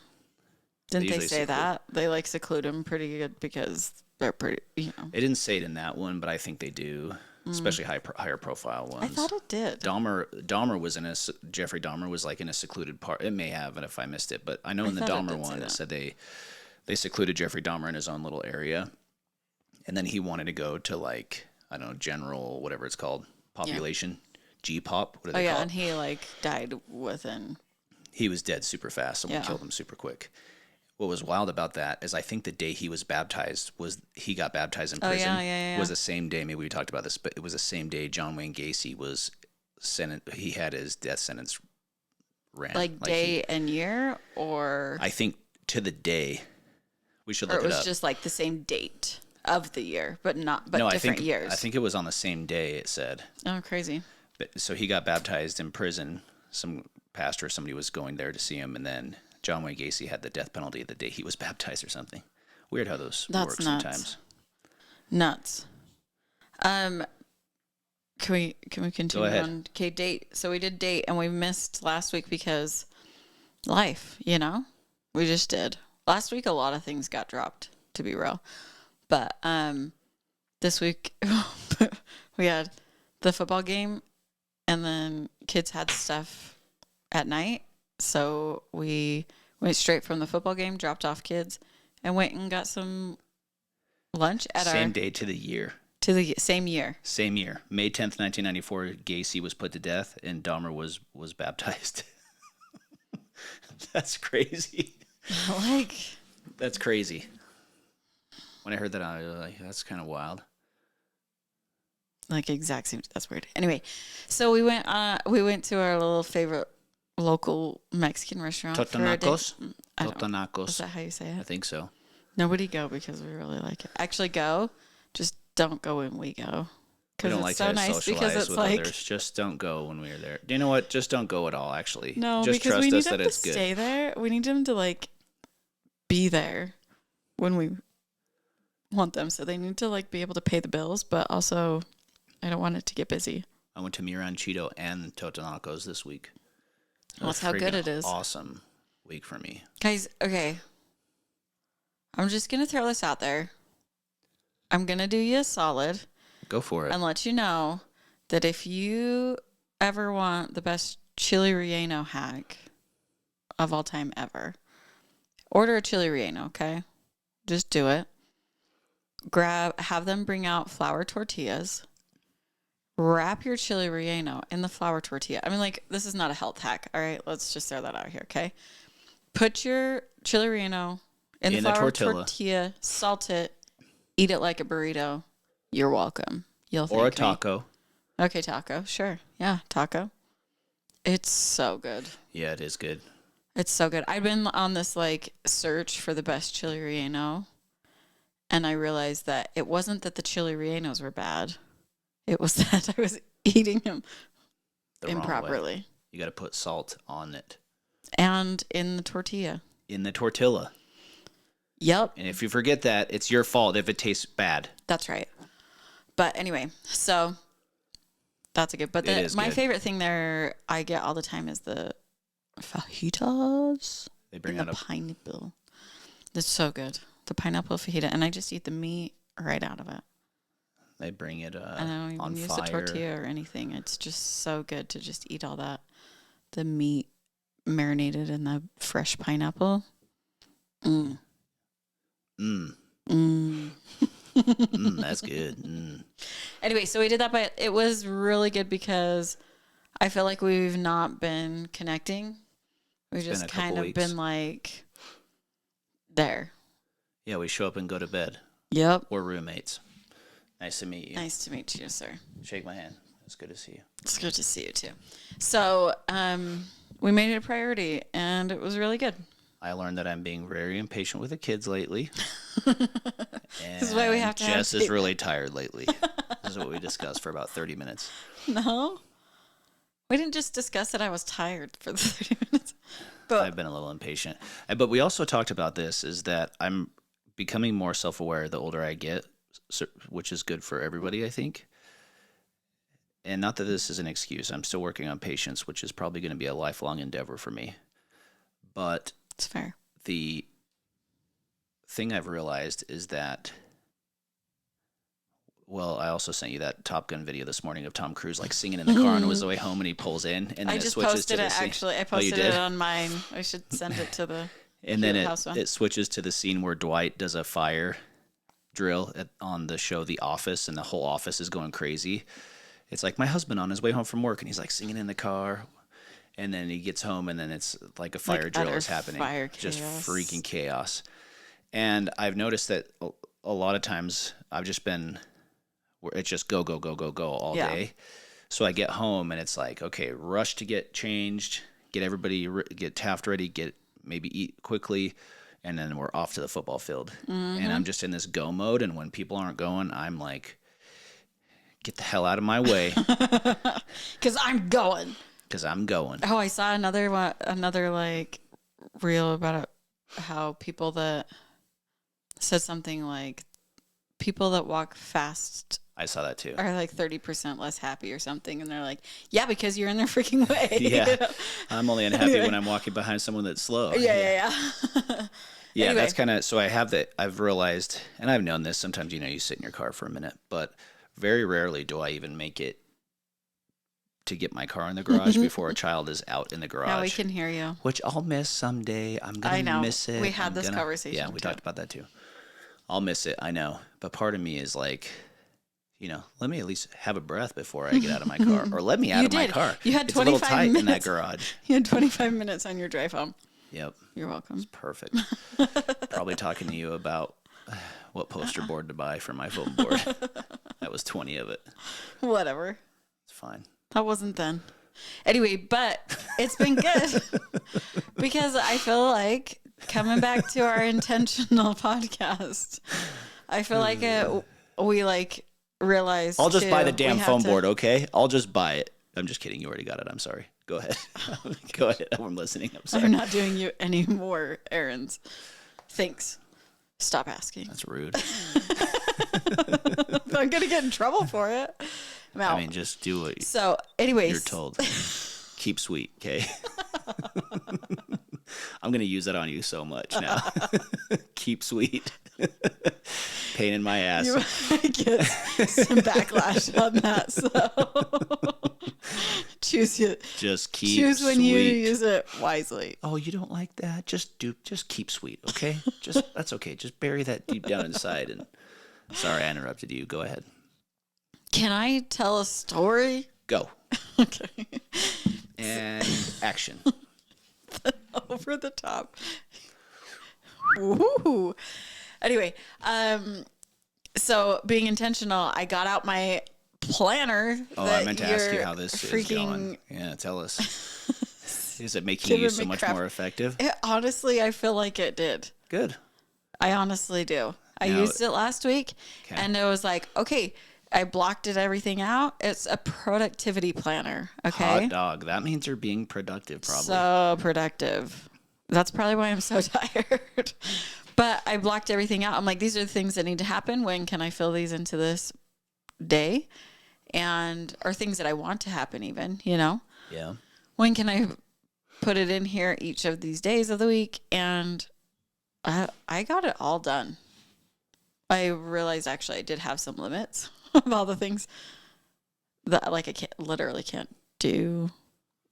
they usually say that? They, like, seclude him pretty good because they're pretty, you know. It didn't say it in that one, but I think they do, especially higher profile ones. I thought it did. Dahmer was Jeffrey Dahmer was like in a secluded part. It may have, and if I missed it, but I know in the Dahmer one it said they secluded Jeffrey Dahmer in his own little area, and then he wanted to go to, like, I don't know, general whatever it's called, population, G-pop. What do they call it? And he, like, died within. He was dead super fast. Someone killed him super quick. What was wild about that is I think the day he was baptized he got baptized in prison. Was the same day, maybe we talked about this, but it was the same day John Wayne Gacy was he had his death sentence ran. Like day and year, or I think to the day. We should or look it it was up. just like the same date of the year, but not No, different years. I think it was on the same day. It said. Oh, crazy. But, so he got baptized in prison. Some pastor, somebody was going there to see him, and then John Wayne Gacy had the death penalty the day he was baptized or something. Weird how those That's work nuts. sometimes. Nuts. Can we continue Go ahead. on? Okay, date. So we did date, and we missed last week because life. We just did. Last week, a lot of things got dropped, to be real. But this week we had the football game, and then kids had stuff at night. So we went straight from the football game, dropped off kids, and went and got some lunch at Same day to the year. To the same year. Same year. May 10th, 1994, Gacy was put to death, and Dahmer was baptized. That's crazy. That's crazy. When I heard that, I was like, that's kind of wild. Like exact same. That's weird. Anyway, so we went to our little favorite local Mexican restaurant. Totonacos? Is Totonacos. that how you say I it? think so. Nobody go because we really like it. Actually go. Just don't go when we go. We don't it's like so to nice socialize because it's with like, others. Just don't go when we're there. Do you know what? Just don't go at all, actually. No, just because trust we need us them that to it's good. stay there. We need them to like be there when we want them. So they need to like be able to pay the bills, but also I don't want it to get busy. I went to Mi Ranchito and Totonacos this week. It was That's how good freaking it is. Awesome week for me. Guys, okay. I'm just going to throw this out there. I'm going to do you a solid Go for it. and let you know that if you ever want the best chili relleno hack of all time ever, order a chili relleno, okay? Just do it. Have them bring out flour tortillas. Wrap your chili relleno in the flour tortilla. I mean, like, this is not a health hack, all right? Let's just throw that out here, okay? Put your chili relleno in the flour tortilla, salt it, eat it like a burrito. You're welcome. You'll thank Or a me. taco. Okay, taco. Sure. Yeah, taco. It's so good. Yeah, it is good. It's so good. I've been on this like search for the best chili relleno, and I realized that it wasn't that the chili rellenos were bad. It was that I was eating them The wrong way. improperly. You got to put salt on it. And in the tortilla. In the tortilla. Yep. And if you forget that, it's your fault if it tastes bad. That's right. But anyway, so that's a good. But my good. favorite thing there I get all the time is the fajitas. They bring and out the pineapple. It's so good. The pineapple fajita. And I just eat the meat right out of it. They bring it And I don't even on use fire. the tortilla or anything. It's just so good to just eat all that. The meat marinated in the fresh pineapple. Mm. Mm. Mm. That's good. Mm. Anyway, so we did that, but it was really good because I feel like we've not been connecting. We've just kind of been like there. Yeah, we show up and go to bed. Yep. We're roommates. Nice to meet you. Nice to meet you, sir. Shake my hand. It's good to see you. It's good to see you too. So, we made it a priority and it was really good. I learned that I'm being very impatient with the kids lately. This is why we have to have Jess is really tired lately. This is what we discussed for about 30 minutes. No. We didn't just discuss that I was tired for the 30 minutes. But I've been a little impatient. But we also talked about this, is that I'm becoming more self-aware the older I get, which is good for everybody, I think. And not that this is an excuse. I'm still working on patience, which is probably going to be a lifelong endeavor for me. But it's fair. the thing I've realized is that, well, I also sent you that Top Gun video this morning of Tom Cruise like singing in the car on his way home, and he pulls in, and then I it just switches posted to the it scene. actually. I Oh, posted you did? it on mine. I should send it to the And then house one. it switches to the scene where Dwight does a fire drill on the show The Office, and the whole office is going crazy. It's like my husband on his way home from work, and he's like singing in the car. And then he gets home, and then it's like a fire drill is happening. Fire just chaos. freaking chaos. And I've noticed that a lot of times I've just been, where it's just go, go, go, go, go all day. So I get home, and it's like, okay, rush to get changed, get everybody, get Taft ready, maybe eat quickly, and then we're off to the football field. And I'm just in this go mode, and when people aren't going, I'm like, get the hell out of my way. Because I'm going. Because I'm going. Oh, I saw another like reel about how people that said something like people that walk fast I saw that too. are like 30% less happy or something. And they're like, yeah, because you're in their freaking way. Yeah. I'm only unhappy when I'm walking behind someone that's slow. Yeah. Yeah, Anyway. that's kind of, so I have that, I've realized, and I've known this, sometimes, you sit in your car for a minute, but very rarely do I even make it to get my car in the garage before a child is out in the garage. Now we can hear you. Which I'll miss someday. I'm going to miss it. We had this conversation. Yeah, we talked about that too. I'll miss it, I know. But part of me is like, let me at least have a breath before I get out of my car. Or let me out of my car. You had it's a little 25 tight minutes. in that garage. You had 25 minutes on your drive home. Yep. You're welcome. Perfect. Probably talking to you about what poster board to buy for my foam board. That was 20 of it. Whatever. It's fine. That wasn't then. Anyway, but it's been good because I feel like coming back to our intentional podcast, I feel like we like realized. I'll just buy the damn foam board, okay? I'll just buy it. I'm just kidding. You already got it. I'm sorry. Go ahead. Go ahead. I'm listening. I'm sorry. I'm not doing you any more errands. Thanks. Stop asking. That's rude. I'm going to get in trouble for it. I'm out. I mean, just do what So, anyways. you're told. Keep sweet, okay? I'm going to use that on you so much now. Keep sweet. Pain in my ass. You might get some backlash on that, so choose when sweet. you use it wisely. Oh, you don't like that? Just keep sweet, okay? That's okay. Just bury that deep down inside. And sorry, I interrupted you. Go ahead. Can I tell a story? Go. Okay. And action. Over the top. Ooh. Anyway, so being intentional, I got out my planner. Oh, I meant to ask you how this is going. Yeah, tell us. Is it making you so much more effective? Honestly, I feel like it did. Good. I honestly do. I used it last week, and it was like, okay, I blocked everything out. It's a productivity planner. Okay. Hot dog. That means you're being productive, probably. So productive. That's probably why I'm so tired. But I blocked everything out. I'm like, these are the things that need to happen. When can I fill these into this day? Or things that I want to happen even, Yeah. When can I put it in here each of these days of the week? And I got it all done. I realized actually I did have some limits of all the things that I can't do.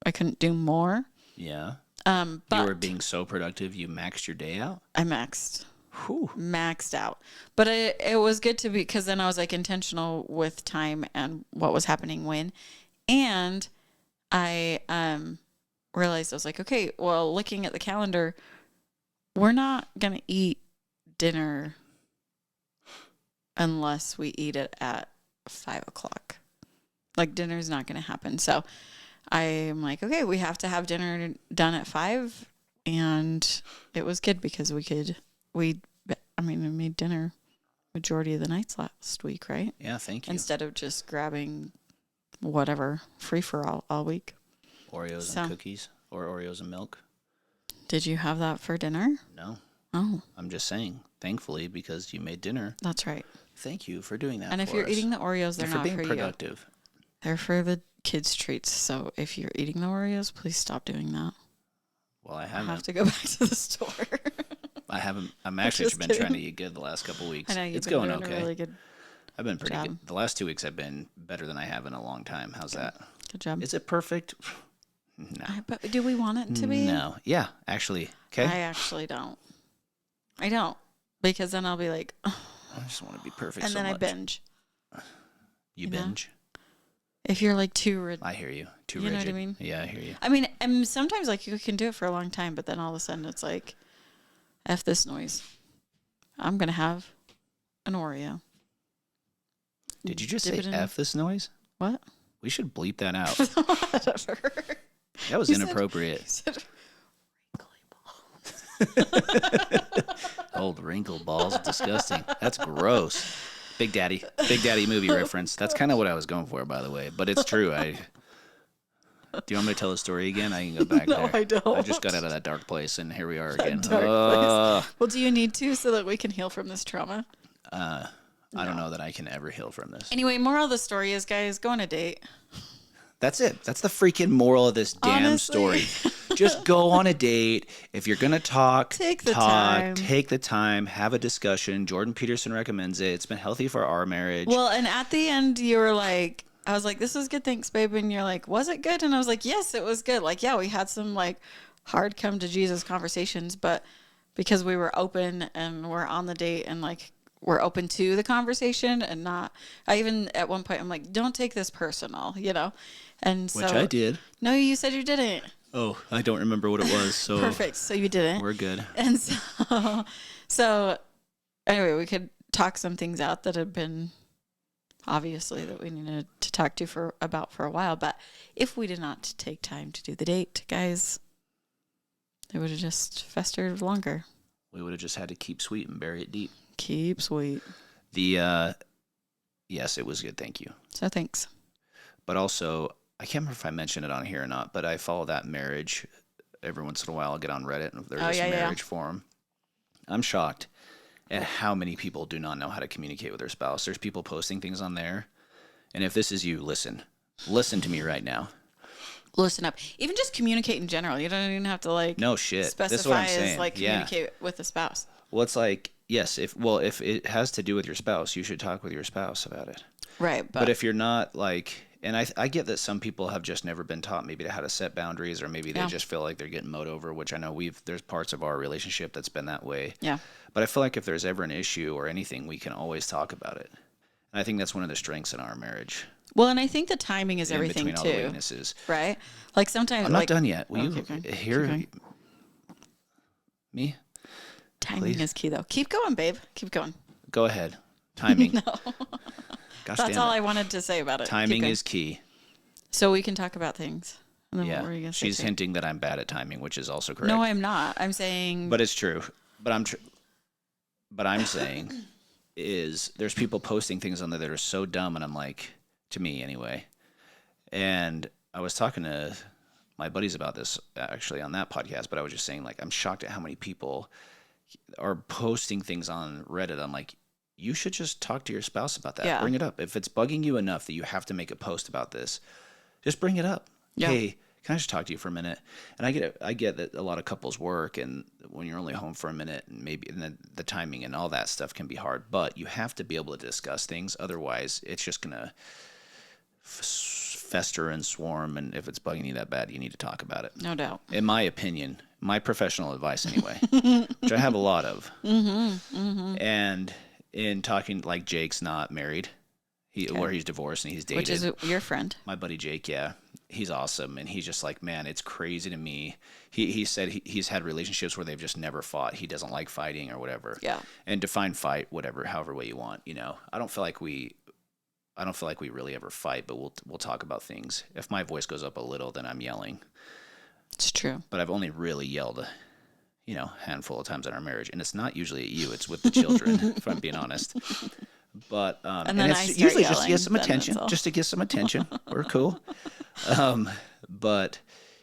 I couldn't do more. Yeah. But you were being so productive, you maxed your day out? I maxed. Whew. Maxed out. But it was good to be, because then I was like intentional with time and what was happening when. And I realized I was like, okay, well, looking at the calendar, we're not going to eat dinner unless we eat it at 5:00. Like, dinner's not going to happen. So I'm like, okay, we have to have dinner done at 5. And it was good because we made dinner majority of the nights last week, right? Yeah, thank you. Instead of just grabbing whatever free for all week. Oreos and cookies, or Oreos and milk. Did you have that for dinner? No. Oh. I'm just saying, thankfully, because you made dinner. That's right. Thank you for doing that. And if you're eating the Oreos, they're not for you. For being productive. They're for the kids' treats. So if you're eating the Oreos, please stop doing that. Well, I haven't. I have to go back to the store. I haven't. I'm actually been trying to eat good the last couple of weeks. I know it's going okay. A really good I've been pretty job. good. The last 2 weeks I've been better than I have in a long time. How's that? Good job. Is it perfect? No. But do we want it to be? No. Yeah, actually. Okay. I actually don't. I don't. Because then I'll be like, oh. I just want to be perfect. And then I binge. You binge? If you're like too rigid. I hear you. Too rigid. You know rigid. what I mean? Yeah, I hear you. I mean, and sometimes like you can do it for a long time, but then all of a sudden it's like, F this noise. I'm going to have an Oreo. Did you just say F this noise? What? We should bleep that out. Whatever. That was You inappropriate. said Old wrinkle balls, disgusting. That's gross. Big Daddy movie reference. That's kind of what I was going for, by the way. But it's true. Do you want me to tell the story again? I can go back No, there. I don't. I just got out of that dark place, and here we are again. dark place. Well, do you need to so that we can heal from this trauma? I don't know that I can ever heal from this. Anyway, moral of the story is, guys, go on a date. That's it. That's the freaking moral of this damn Honestly. story. Just go on a date. If you're going to talk, Take the time. Take the time. Have a discussion. Jordan Peterson recommends it. It's been healthy for our marriage. Well, and at the end, you were like, I was like, this was good. Thanks, babe. And you're like, was it good? And I was like, yes, it was good. Like, yeah, we had some like hard come to Jesus conversations, but because we were open and we're on the date and like, we're open to the conversation and not, I even at one point, I'm like, don't take this personal, you know? And so. Which I did. No, you said you didn't. Oh, I don't remember what it was. So Perfect. So you didn't. We're good. And so anyway, we could talk some things out that had been obviously that we needed to talk to about for a while. But if we did not take time to do the date, guys, it would have just festered longer. We would have just had to keep sweet and bury it deep. Keep sweet. Yes, it was good. Thank you. So thanks. But also, I can't remember if I mentioned it on here or not, but I follow that marriage every once in a while. I'll get on Reddit and there's a marriage forum. I'm shocked at how many people do not know how to communicate with their spouse. There's people posting things on there. And if this is you, listen to me right now. Listen up. Even just communicate in general. You don't even have to like no shit. Specify this is what I'm saying. as like communicate with the spouse. Well, it's like, yes, if it has to do with your spouse, you should talk with your spouse about it. Right. But if you're not like, and I get that some people have just never been taught maybe to how to set boundaries, or maybe they just feel like they're getting mowed over, which I know there's parts of our relationship that's been that way. Yeah. But I feel like if there's ever an issue or anything, we can always talk about it. And I think that's one of the strengths in our marriage. Well, and I think the timing is everything between all too. the weaknesses. Right? Like sometimes I'm not done yet. Will you okay. hear me? Timing is key though. Keep going, babe. Keep going. Go ahead. Timing. No. Gosh, that's all I wanted to say about it. Timing is key. So we can talk about things. And then yeah. what were you gonna say? She's hinting that I'm bad at timing, which is also correct. No, I'm not. I'm saying. But it's true. But I'm saying is there's people posting things on there that are so dumb, and I'm like, to me anyway. And I was talking to my buddies about this actually on that podcast, but I was just saying, like, I'm shocked at how many people are posting things on Reddit. I'm like, you should just talk to your spouse about that. Yeah. Bring it up. If it's bugging you enough that you have to make a post about this, just bring it up. Yeah. Hey, can I just talk to you for a minute? And I get that a lot of couples work, and when you're only home for a minute, and then the timing and all that stuff can be hard, but you have to be able to discuss things. Otherwise, it's just going to fester and swarm. And if it's bugging you that bad, you need to talk about it. No doubt. In my opinion, my professional advice anyway, which I have a lot of. And in talking, like, Jake's not married, where he's divorced and he's dated. Which is your friend. My buddy Jake, yeah. He's awesome. And he's just like, man, it's crazy to me. He said he's had relationships where they've just never fought. He doesn't like fighting or whatever. Yeah. And define fight, however way you want, you know. I don't feel like we really ever fight, but we'll talk about things. If my voice goes up a little, then I'm yelling. It's true. But I've only really yelled, a handful of times in our marriage. And it's not usually at you. It's with the children, if I'm being honest. But and it's usually just to get some attention. Just to get some attention. We're cool. But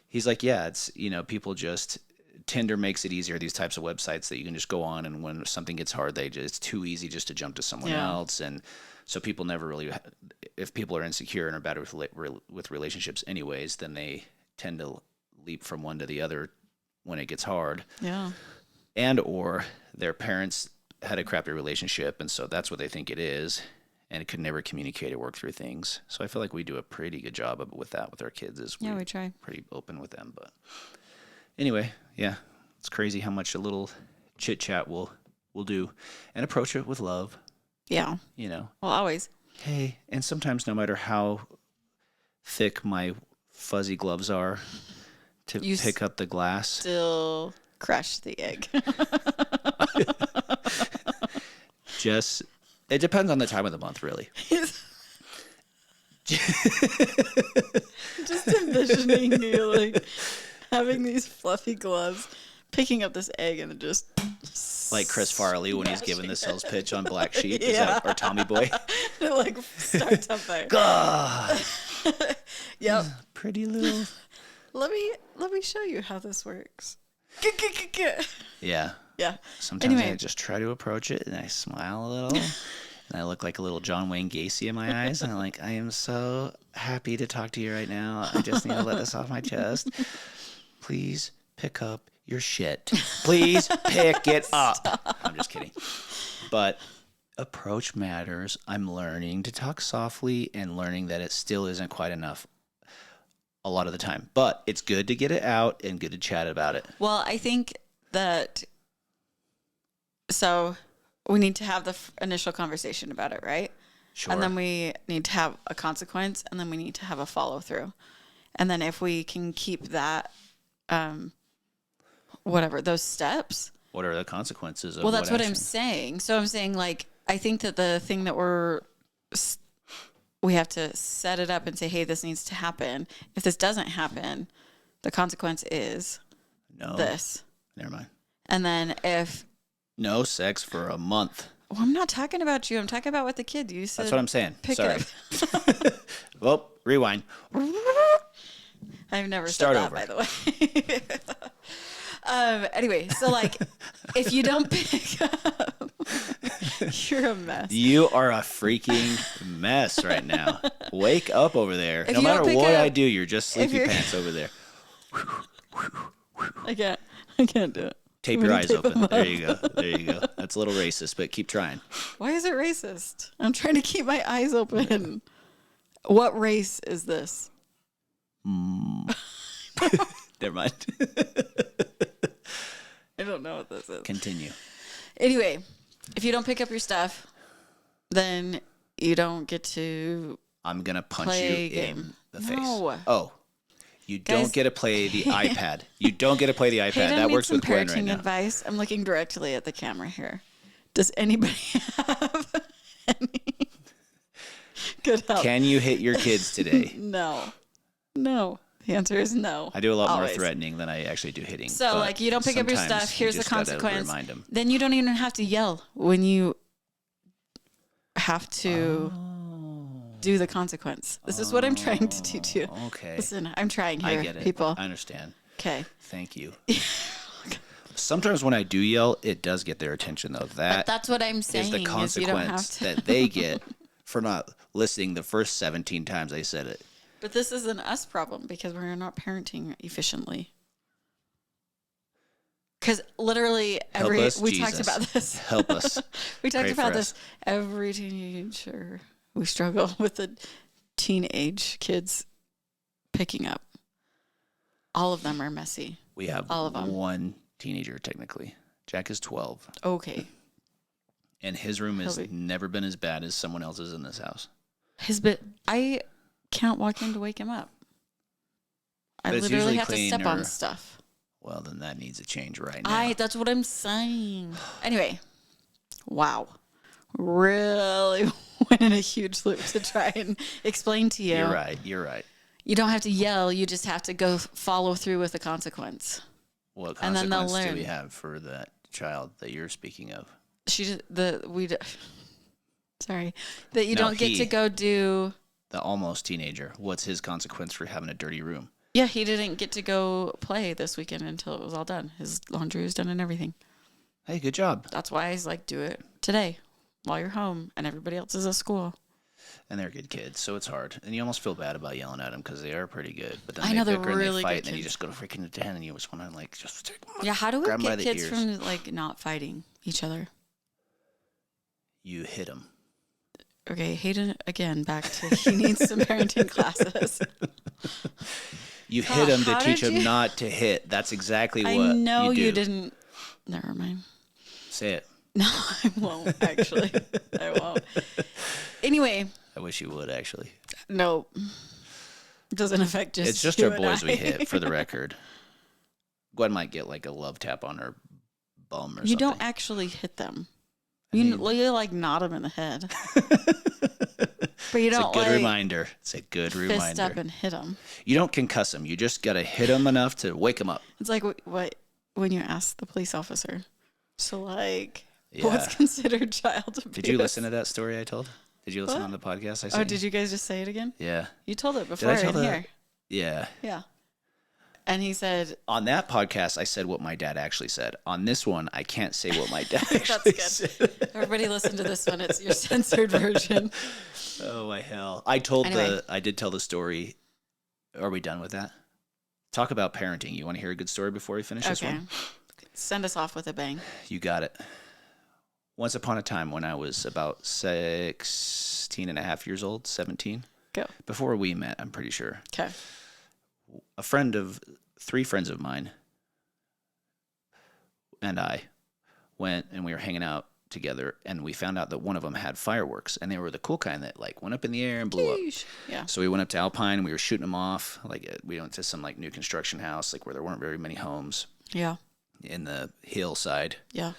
he's like, yeah, it's, people just, Tinder makes it easier, these types of websites that you can just go on, and when something gets hard, it's too easy just to jump to someone else. And so people never really, if people are insecure and are bad with relationships anyways, then they tend to leap from one to the other when it gets hard. Yeah. And or their parents had a crappy relationship, and so that's what they think it is, and it could never communicate or work through things. So I feel like we do a pretty good job with that with our kids. We try. Pretty open with them. But anyway, yeah, it's crazy how much a little chit chat will do, and approach it with love. Yeah. Well, always. Hey, and sometimes no matter how thick my fuzzy gloves are to pick up the glass, still crush the egg. It depends on the time of the month, really. Just in the imagining you like having these fluffy gloves, picking up this egg and then just like Chris Farley when he's giving the sales pitch on Black Sheep, or Tommy Boy. It like starts up there. God, Yep. pretty little. Let me show you how this works. Yeah. Yeah. Sometimes Anyway. I just try to approach it and I smile a little. And I look like a little John Wayne Gacy in my eyes. And I'm like, I am so happy to talk to you right now. I just need to let this off my chest. Please pick up your shit. Please pick it up. I'm just kidding. But approach matters. I'm learning to talk softly and learning that it still isn't quite enough a lot of the time. But it's good to get it out and good to chat about it. Well, I think that so we need to have the initial conversation about it, right? Sure. And then we need to have a consequence, and then we need to have a follow through. And then if we can keep that, whatever, those steps. What are the consequences of Well, that's what I'm action? saying. So I'm saying, like, I think that the thing that we have to set it up and say, hey, this needs to happen. If this doesn't happen, the consequence is this. Never mind. And then if No sex for a month. well, I'm not talking about you. I'm talking about with the kid. You said That's what I'm saying. pick Sorry. up. Well, rewind. I've never Start said that, over. by the way. Anyway, so like, if you don't pick up, you're a mess. You are a freaking mess right now. Wake up over there. If No you don't matter pick what up- I do, you're just sleepy you're- pants over there. I can't do it. Tape I'm your gonna eyes tape open. them up. There you go. There you go. That's a little racist, but keep trying. Why is it racist? I'm trying to keep my eyes open. What race is this? Never mind. I don't know what this is. Continue. Anyway, if you don't pick up your stuff, then you don't get to I'm going to punch play you a game. in the face. No. Oh. You Guys- don't get to play the iPad. You don't get to play the iPad. Hayden That needs works some with Gwen right parenting now. advice. I'm looking directly at the camera here. Does anybody have any good help? Can you hit your kids today? No. The answer is no. I do a lot more Always. threatening than I actually do hitting. So, but like, you don't pick up your sometimes stuff. you Here's the just gotta consequence. Remind them. Then you don't even have to yell when you have to do the consequence. This is what I'm trying to teach you. Okay. Listen, I'm trying I here, get it. people. I understand. Okay. Thank you. Sometimes when I do yell, it does get their attention, though. But that's what I'm saying. is the Is you don't have consequence to. that they get for not listening the first 17 times I said it. But this is an us problem because we're not parenting efficiently. Because literally we talked Jesus. about this. Help us. We talked Pray about for this. us. Every teenager, we struggle with the teenage kids picking up. All of them are messy. We have All of them. one teenager, technically. Jack is 12, Okay. and his room has He'll be- never been as bad as someone else's in this house. I can't walk in to wake him up. I But it's literally usually have to clean step on or- stuff. Well, then that needs a change right now. That's what I'm saying. Anyway, wow. Really went in a huge loop to try and explain to you. You're right. You're right. You don't have to yell. You just have to go follow through with the consequence. What And then they'll consequence do learn. we have for that child that you're speaking of? Sorry, that you No, don't get he. to go do. The almost teenager. What's his consequence for having a dirty room? Yeah, he didn't get to go play this weekend until it was all done. His laundry was done and everything. Hey, good job. That's why I was like, do it today while you're home and everybody else is at school. And they're good kids, so it's hard. And you almost feel bad about yelling at them because they are pretty good. But then I they know, they're bicker and they really fight, good and then you kids. just go to freaking 10, and you just want to like just Yeah, how do we grab 'em by get the kids ears. from like not fighting each other? You hit them. Okay, Hayden, again, back to he needs some parenting classes. You hit them to how teach did them you- not to hit. That's exactly what I know you you do. didn't. Never mind. Say it. No, I won't, actually. I won't. Anyway, I wish you would, actually. no. It doesn't affect just It's just you our and boys we I. hit, for the record. Gwen might get like a love tap on her bum or something. You don't actually hit them. I You mean- literally like nod them in the head. But you It's a don't good like reminder. It's a good fist reminder. up and hit them. You don't concuss them. You just got to hit them enough to wake them up. It's like what when you ask the police officer. So like, Yeah. what's considered child abuse? Did you listen to that story I told? Did you listen What? on the podcast I Oh, sent did you guys just say it again? Yeah. You told it before Did I tell in that? here. Yeah. Yeah. And he said, On that podcast, I said what my dad actually said. On this one, I can't say what my dad actually That's good. said. Everybody listen to this one. It's your censored version. Oh, my hell. I did tell the story. Are we done with that? Talk about parenting. You want to hear a good story before we finish this Okay. one? Send us off with a bang. You got it. Once upon a time when I was about 16 and a half years old, 17, Go. before we met, I'm pretty sure, Okay. three friends of mine and I went and we were hanging out together, and we found out that one of them had fireworks, and they were the cool kind that like went up in the air and blew up. Yeah. So we went up to Alpine and we were shooting them off. Like we went to some like new construction house, like where there weren't very many homes Yeah. in the hillside. Yeah.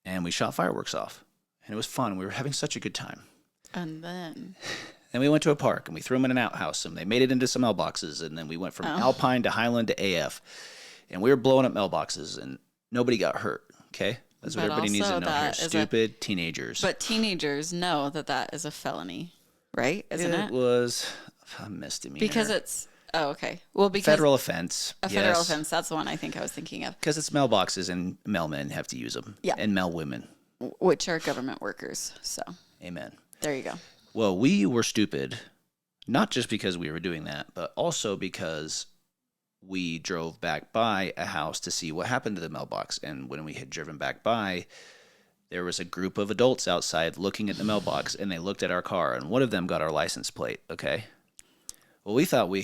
And we shot fireworks off, and it was fun. We were having such a good time. And then Then we went to a park, and we threw them in an outhouse, and they made it into some mailboxes, and then we went from Alpine to Highland to AF, and we were blowing up mailboxes, and nobody got hurt, okay? That's what But everybody needs also to know here. that is Stupid teenagers. but teenagers know that that is a felony, right? Isn't it it? was a misdemeanor. Because it's okay. Well, because federal offense. a federal offense. That's the one I think I was thinking of. Because it's mailboxes, and mailmen have to use them. Yeah. And mailwomen. Which are government workers. So Amen. there you go. Well, we were stupid, not just because we were doing that, but also because we drove back by a house to see what happened to the mailbox. And when we had driven back by, there was a group of adults outside looking at the mailbox, and they looked at our car, and one of them got our license plate, okay? Well, we thought we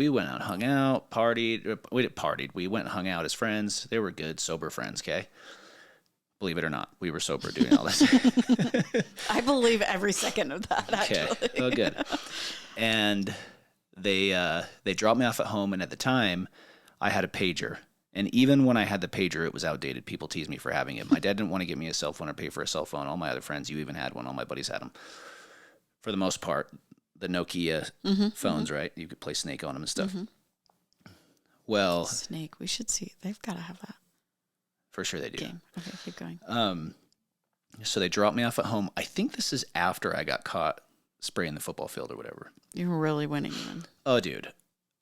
went out, hung out, partied. We didn't partied. We went and hung out as friends. They were good, sober friends, okay? Believe it or not, we were sober doing all this. I believe every second of that, Okay. actually. Oh, good. And they dropped me off at home, and at the time, I had a pager. And even when I had the pager, it was outdated. People teased me for having it. My dad didn't want to get me a cell phone or pay for a cell phone. All my other friends, you even had one. All my buddies had them. For the most part, the Nokia phones, right? You could play Snake on them and stuff. Well, Snake. We should see. They've got to have that for sure they do. game. Okay, keep going. So they dropped me off at home. I think this is after I got caught spraying the football field or whatever. You're really winning then. Oh, dude.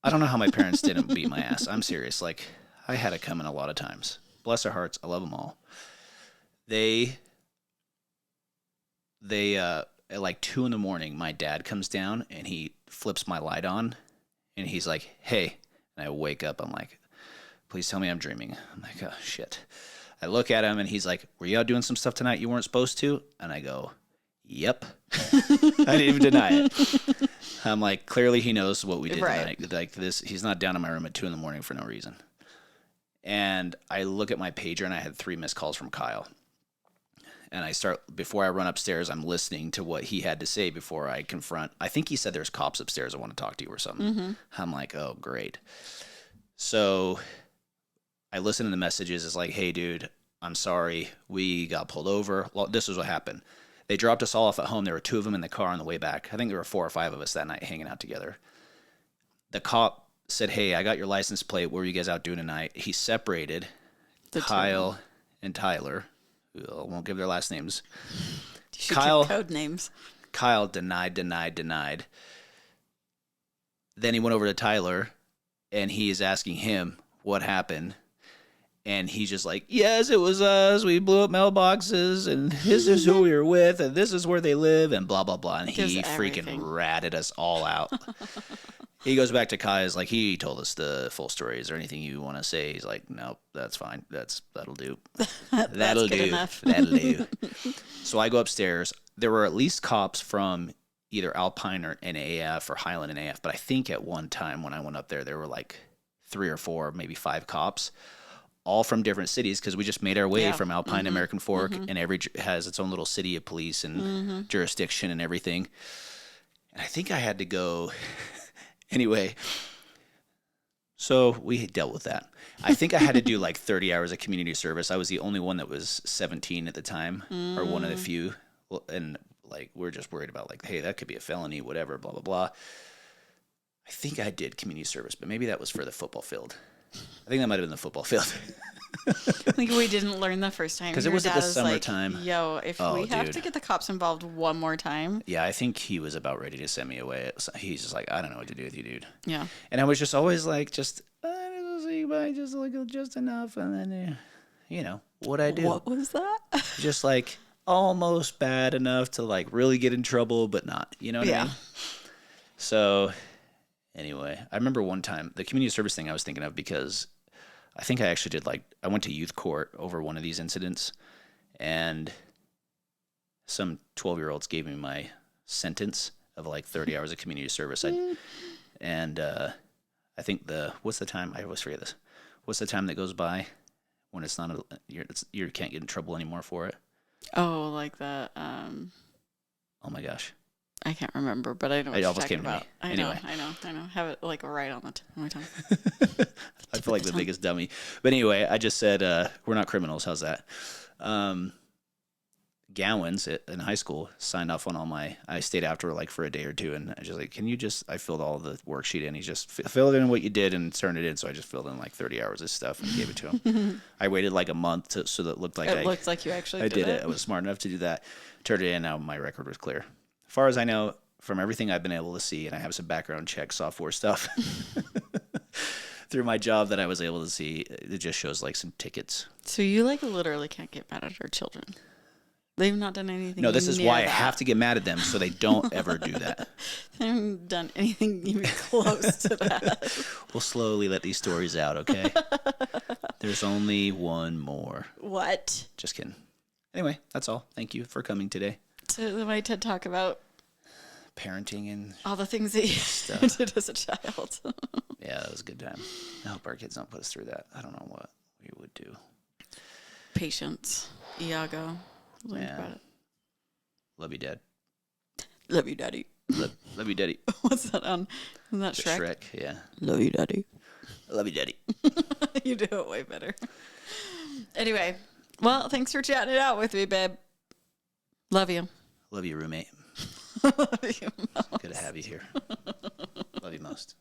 I don't know how my parents didn't beat my ass. I'm serious. Like, I had it coming a lot of times. Bless their hearts. I love them all. They at like 2 a.m, my dad comes down and he flips my light on and he's like, hey. And I wake up. I'm like, please tell me I'm dreaming. I'm like, oh, shit. I look at him and he's like, were you out doing some stuff tonight you weren't supposed to? And I go, yep. I didn't even deny it. I'm like, clearly he knows what we did tonight. Like this, he's not down in my room at 2 a.m. for no reason. And I look at my pager and I had 3 missed calls from Kyle. And before I run upstairs, I'm listening to what he had to say before I confront. I think he said there's cops upstairs that want to talk to you or something. I'm like, oh, great. So I listen to the messages. It's like, hey, dude, I'm sorry. We got pulled over. Well, this is what happened. They dropped us all off at home. There were 2 of them in the car on the way back. I think there were 4 or 5 of us that night hanging out together. The cop said, hey, I got your license plate. What were you guys out doing tonight? He separated Kyle and Tyler. I won't give their last names. You should keep code names. Kyle denied. Then he went over to Tyler, and he is asking him what happened. And he's just like, yes, it was us. We blew up mailboxes, and this is who we were with, and this is where they live, and blah, blah, blah. And he freaking ratted us all out. He goes back to Kai. Is like, he told us the full story. Is there anything you want to say? He's like, nope, that's fine. That'll do. That'll do. Enough. That'll do. So I go upstairs. There were at least cops from either Alpine or NAF or Highland and AF. But I think at one time when I went up there, there were like 3 or 4, maybe 5 cops, all from different cities, because we just made our way from Alpine to American Fork, and every has its own little city of police and jurisdiction and everything. And I think I had to go. Anyway, so we dealt with that. I think I had to do like 30 hours of community service. I was the only one that was 17 at the time, or one of the few. And like, we're just worried about, like, hey, that could be a felony, whatever, blah, blah, blah. I think I did community service, but maybe that was for the football field. I think that might have been the football field. Like we didn't learn the first time. Because it was at the summertime. Like, yo, if we have to get the cops involved one more time. Yeah, I think he was about ready to send me away. He's just like, I don't know what to do with you, dude. Yeah. And I was just always like, just enough. And then, what I do. What was that? Just like almost bad enough to like really get in trouble, but not. You know what I mean? So anyway, I remember one time, the community service thing I was thinking of because I think I actually did I went to youth court over one of these incidents, and some 12-year-olds gave me my sentence of like 30 hours of community service. I think what's the time? I always forget this. What's the time that goes by when it's not you can't get in trouble anymore for it? Oh, like the Oh my gosh. I can't remember, but I know what it you're almost talking came to about. me. I Anyway. know. Have it like right on the tip of my tongue. I feel like the biggest dummy. But anyway, I just said, we're not criminals. How's that? Gowans in high school signed off on I stayed after like for a day or two, and I just like, I filled all the worksheet in. He just filled in what you did and turned it in. So I just filled in like 30 hours of stuff and gave it to him. I waited like a month so that it looked like looked like you actually did it. I was smart enough to do that. Turned it in. Now my record was clear. As far as I know, from everything I've been able to see, and I have some background check software stuff through my job that I was able to see, it just shows like some tickets. So you like literally can't get mad at our children. They've not done anything. No, this is why I have to get mad at them so they don't ever do that. They haven't done anything even close to that. We'll slowly let these stories out, okay? There's only one more. What? Just kidding. Anyway, that's all. Thank you for coming today. So my TED Talk about parenting and all the things that you did as a child. Yeah, that was a good time. I hope our kids don't put us through that. I don't know what we would do. Patience. Iago. Yeah. About it. Love you, Dad. Love you, Daddy. Love you, Daddy. What's that on? Isn't that Shrek? Shrek, yeah. Love you, Daddy. Love you, Daddy. You do it way better. Anyway, well, thanks for chatting it out with me, babe. Love you. Love you, roommate. Love you most. Good to have you here. Love you most.